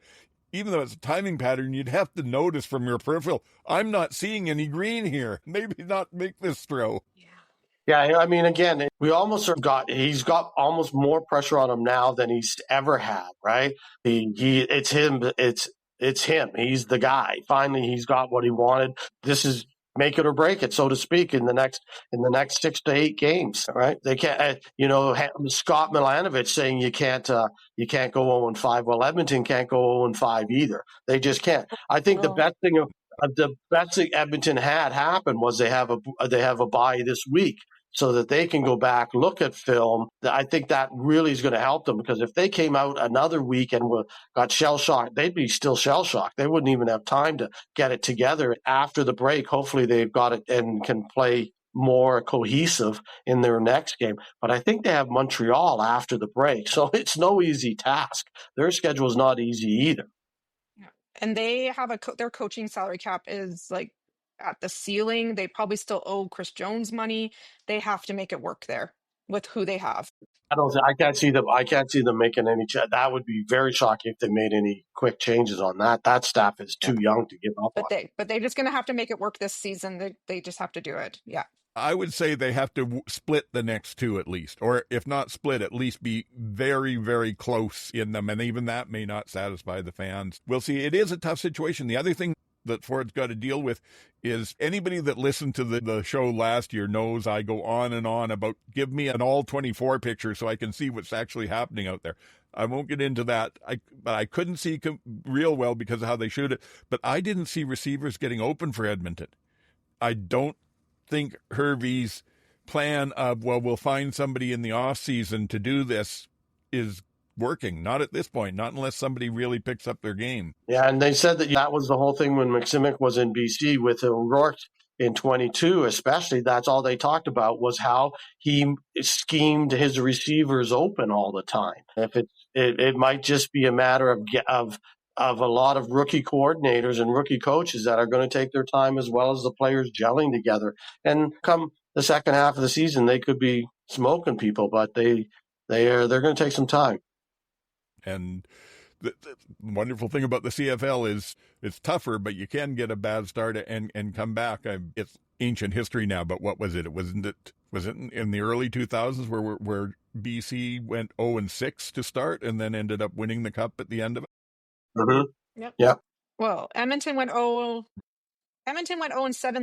even though it's a timing pattern, you'd have to notice from your peripheral, I'm not seeing any green here. Maybe not make this throw. Yeah, I mean, again, he's got almost more pressure on him now than he's ever had, right? It's him. He's the guy. Finally, he's got what he wanted. This is make it or break it, so to speak, in the next 6 to 8 games, right? They can't, Scott Milanovich saying you can't go 0-5. Well, Edmonton can't go 0-5 either. They just can't. I think the best thing Edmonton had happen was they have a bye this week, so that they can go back, look at film. I think that really is going to help them, because if they came out another week and got shell-shocked, they'd be still shell-shocked. They wouldn't even have time to get it together after the break. Hopefully they've got it and can play more cohesive in their next game. But I think they have Montreal after the break, so it's no easy task. Their schedule is not easy either. And they have their coaching salary cap is like at the ceiling. They probably still owe Chris Jones money. They have to make it work there with who they have. I can't see them making any. That would be very shocking if they made any quick changes on that. That staff is too young to give up. But they're just going to have to make it work this season. They just have to do it. Yeah. I would say they have to split the next two at least, or if not split, at least be very, very close in them. And even that may not satisfy the fans. We'll see. It is a tough situation. The other thing that Ford's got to deal with is anybody that listened to the show last year knows I go on and on about give me an all 24 picture so I can see what's actually happening out there. I won't get into that. But I couldn't see real well because of how they shoot it. But I didn't see receivers getting open for Edmonton. I don't think Hervey's plan of, well, we'll find somebody in the off season to do this is working. Not at this point, not unless somebody really picks up their game. Yeah, and they said that was the whole thing when McSimic was in BC with O'Rourke in 22, especially. That's all they talked about was how he schemed his receivers open all the time. If it might just be a matter of a lot of rookie coordinators and rookie coaches that are going to take their time, as well as the players gelling together. And come the second half of the season, they could be smoking people, but they're going to take some time. And the wonderful thing about the CFL is it's tougher, but you can get a bad start and come back. It's ancient history now, but what was it? Was it in the early 2000s where BC went 0-6 to start and then ended up winning the cup at the end of it? Mm-hmm. Yep. Yeah. Well, Edmonton went 0-7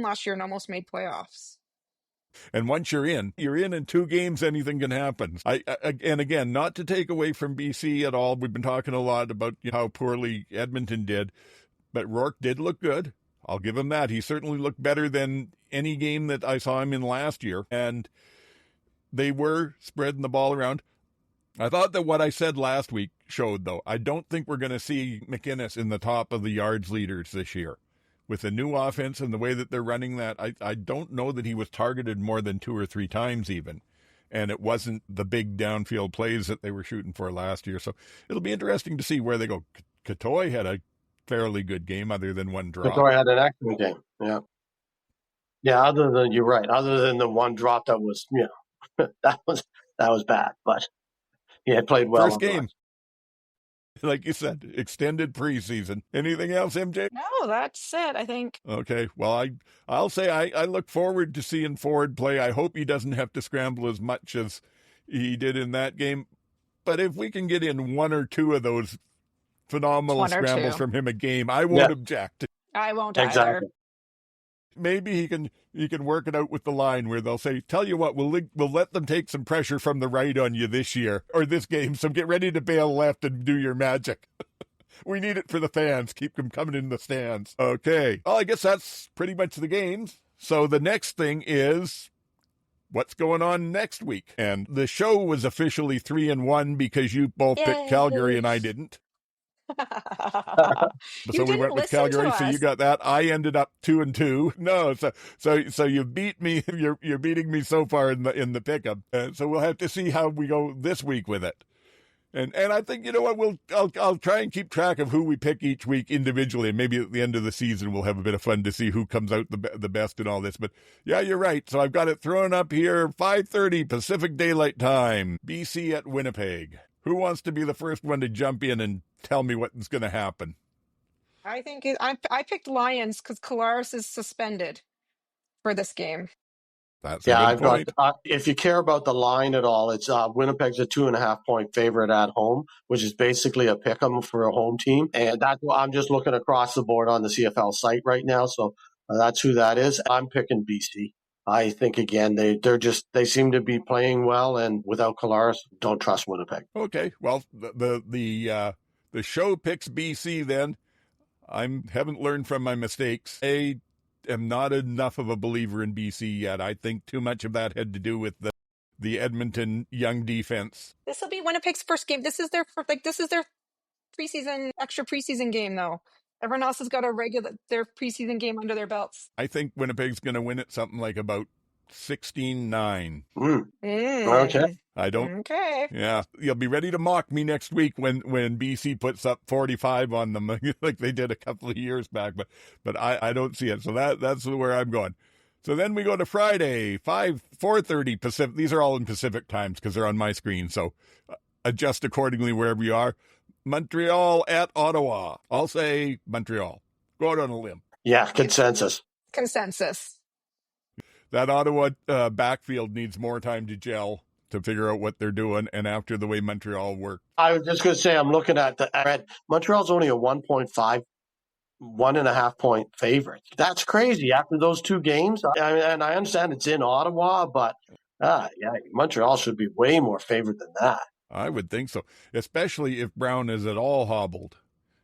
last year and almost made playoffs. And once you're in 2 games, anything can happen. And again, not to take away from BC at all. We've been talking a lot about how poorly Edmonton did, but Rourke did look good. I'll give him that. He certainly looked better than any game that I saw him in last year. And they were spreading the ball around. I thought that what I said last week showed, though. I don't think we're going to see McInnes in the top of the yards leaders this year. With the new offense and the way that they're running that, I don't know that he was targeted more than 2 or 3 times even. And it wasn't the big downfield plays that they were shooting for last year. So it'll be interesting to see where they go. Katoy had a fairly good game other than one drop. Katoy had an excellent game, yeah. Yeah, you're right. Other than the one drop that was, that was bad. But he had played well. First game. Like you said, extended preseason. Anything else, MJ? No, that's it, I think. Okay. Well, I'll say I look forward to seeing Ford play. I hope he doesn't have to scramble as much as he did in that game. But if we can get in 1 or 2 of those phenomenal scrambles from him a game, I won't object. I won't exactly. either. Maybe he can work it out with the line where they'll say, tell you what, we'll let them take some pressure from the right on you this year or this game. So get ready to bail left and do your magic. We need it for the fans. Keep them coming in the stands. Okay. Well, I guess that's pretty much the games. So the next thing is what's going on next week. And the show was officially 3-1 because you both picked Calgary and I didn't. So we went with Calgary, so you got that. I ended up 2-2. No, so you beat me. You're beating me so far in the pickup. So we'll have to see how we go this week with it. And I think, you know what, I'll try and keep track of who we pick each week individually, and maybe at the end of the season we'll have a bit of fun to see who comes out the best in all this. But yeah, you're right. So I've got it thrown up here, 5:30 Pacific Daylight Time, BC at Winnipeg. Who wants to be the first one to jump in and tell me what's going to happen? I picked Lions because Kolaris is suspended for this game. That's a good point. If you care about the line at all, it's Winnipeg's a 2.5-point favorite at home, which is basically a pick 'em for a home team. And that's what I'm just looking across the board on the CFL site right now. So that's who that is. I'm picking BC. I think again they seem to be playing well, and without Kolaris, don't trust Winnipeg. Okay, well the show picks BC then. I haven't learned from my mistakes. I am not enough of a believer in BC yet. I think too much of that had to do with the Edmonton young defense. This will be Winnipeg's first game. This is their extra preseason game though. Everyone else has got their preseason game under their belts. I think Winnipeg's going to win it something like about 16-9. Okay. I don't. Okay. Yeah, you'll be ready to mock me next week when BC puts up 45 on them like they did a couple of years back. But I don't see it. So that's where I'm going. So then we go to Friday, 4:30 Pacific. These are all in Pacific times because they're on my screen. So adjust accordingly wherever you are. Montreal at Ottawa. I'll say Montreal. Go out on a limb. Yeah, consensus. That Ottawa backfield needs more time to gel to figure out what they're doing, and after the way Montreal worked. I was just going to say, I'm looking at Montreal's only a 1.5 point favorite. That's crazy after those two games. And I understand it's in Ottawa, but Montreal should be way more favored than that. I would think so, especially if Brown is at all hobbled.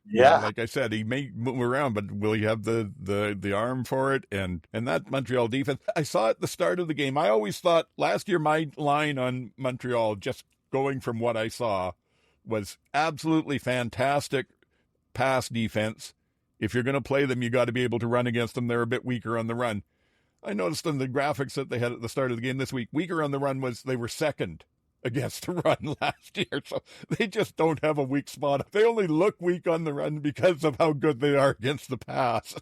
Yeah. Like I said, he may move around, but will he have the arm for it? And that Montreal defense, I saw at the start of the game. I always thought last year my line on Montreal, just going from what I saw, was absolutely fantastic pass defense. If you're going to play them, you got to be able to run against them. They're a bit weaker on the run. I noticed in the graphics that they had at the start of the game this week, weaker on the run they were second against the run last year. So they just don't have a weak spot. They only look weak on the run because of how good they are against the pass.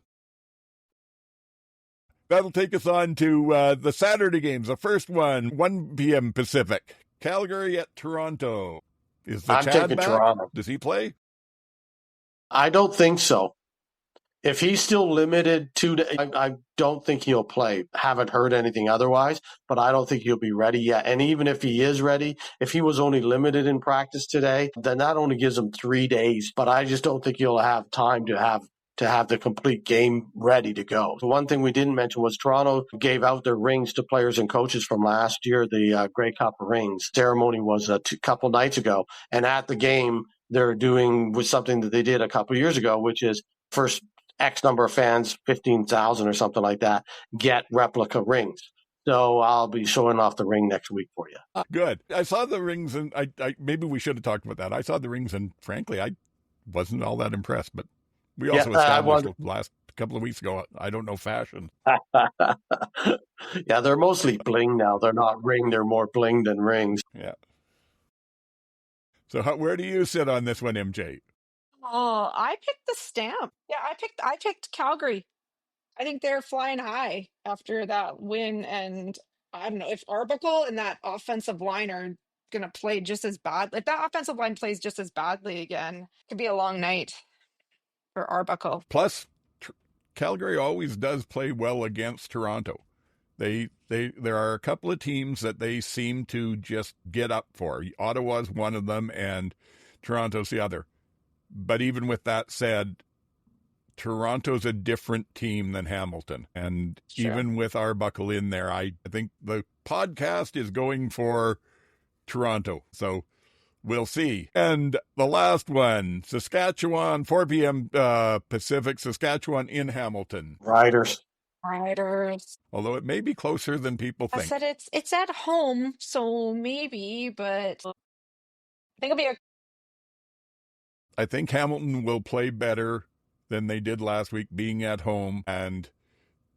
That'll take us on to the Saturday games. The first one, 1 p.m. Pacific. Calgary at Toronto. Is the Chad back? Toronto. Does he play? I don't think so. If he's still limited I don't think he'll play. Haven't heard anything otherwise, but I don't think he'll be ready yet. And even if he is ready, if he was only limited in practice today, then that only gives him 3 days. But I just don't think he'll have time to have the complete game ready to go. The one thing we didn't mention was Toronto gave out their rings to players and coaches from last year. The Grey Cup rings ceremony was a couple nights ago. And at the game, they're doing with something that they did a couple years ago, which is first X number of fans, 15,000 or something like that, get replica rings. So I'll be showing off the ring next week for you. Good. I saw the rings, and I maybe we should have talked about that. I saw the rings, and frankly, I wasn't all that impressed. But we also established last couple of weeks ago, I don't know fashion. Yeah, they're mostly bling now. They're not ring. They're more bling than rings. Yeah. So where do you sit on this one, MJ? Oh, I picked the Stamp. Yeah, I picked Calgary. I think they're flying high after that win, and I don't know if Arbuckle and that offensive line are going to play just as bad. If that offensive line plays just as badly again, it could be a long night for Arbuckle. Plus, Calgary always does play well against Toronto. There are a couple of teams that they seem to just get up for. Ottawa's one of them, and Toronto's the other. But even with that said, Toronto's a different team than Hamilton. And even with Arbuckle in there, I think the podcast is going for Toronto. So we'll see. And the last one, Saskatchewan, 4 p.m. Pacific, Saskatchewan in Hamilton. Riders. Although it may be closer than people think. I said it's at home, so maybe, but I think it'll be I think Hamilton will play better than they did last week being at home. And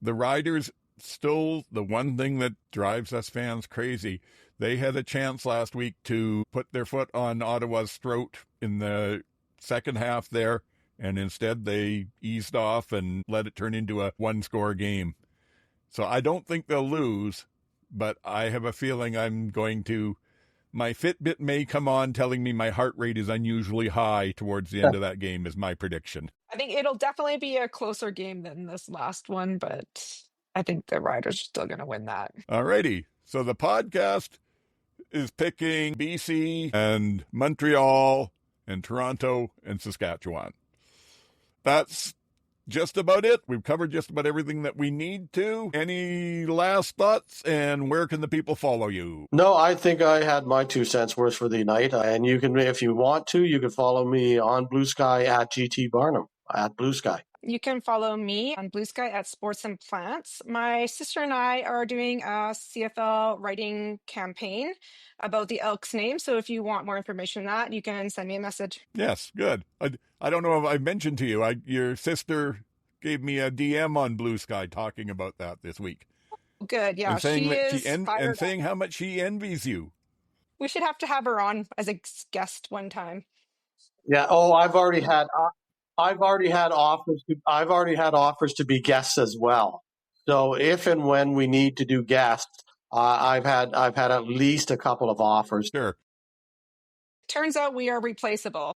the Riders, still the one thing that drives us fans crazy, They had a chance last week to put their foot on Ottawa's throat in the second half there, and instead they eased off and let it turn into a one-score game. So I don't think they'll lose, but I have a feeling my Fitbit may come on telling me my heart rate is unusually high towards the end of that game is my prediction. I think it'll definitely be a closer game than this last one, but I think the Riders are still going to win that. Alrighty. So the podcast is picking BC and Montreal and Toronto and Saskatchewan. That's just about it. We've covered just about everything that we need to. Any last thoughts, and where can the people follow you? No, I think I had my 2 cents worth for the night. And you can, if you want to, you can follow me on Bluesky at GT Barnum at Bluesky. You can follow me on Bluesky at Sports and Plants. My sister and I are doing a CFL writing campaign about the Elks name. So if you want more information on that, you can send me a message. Yes, good. I don't know if I mentioned to you, your sister gave me a DM on Bluesky talking about that this week. Good, yeah. And saying, She saying how much she envies you. We should have to have her on as a guest one time. Yeah. Oh, I've already had offers to be guests as well. So if and when we need to do guests, I've had at least a couple of offers. Sure. Turns out we are replaceable.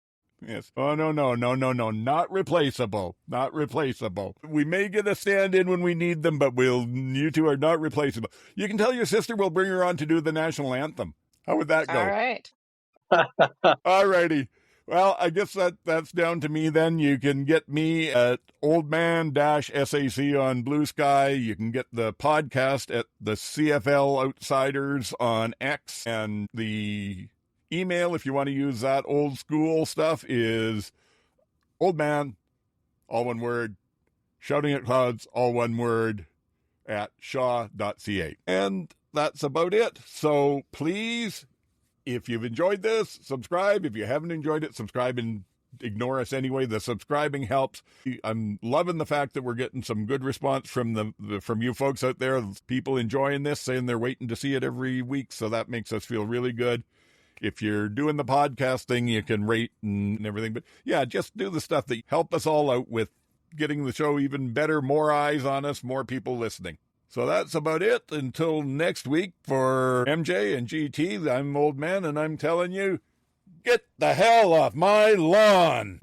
Yes. Oh, no, not replaceable. Not replaceable. We may get a stand-in when we need them, but you two are not replaceable. You can tell your sister we'll bring her on to do the national anthem. How would that go? All right. All righty. Well, I guess that's down to me then. You can get me at Oldman-SAC on Bluesky. You can get the podcast at the CFL Outsiders on X, and the email, if you want to use that old school stuff, is oldman, all one word, shouting at clouds, all one word, at shaw.ca. And that's about it. So please, if you've enjoyed this, subscribe. If you haven't enjoyed it, subscribe and ignore us anyway. The subscribing helps. I'm loving the fact that we're getting some good response from from you folks out there. People enjoying this, saying they're waiting to see it every week. So that makes us feel really good. If you're doing the podcast thing, you can rate and everything. But yeah, just do the stuff that help us all out with getting the show even better, more eyes on us, more people listening. So that's about it. Until next week, for MJ and GT, I'm Old Man, and I'm telling you, get the hell off my lawn.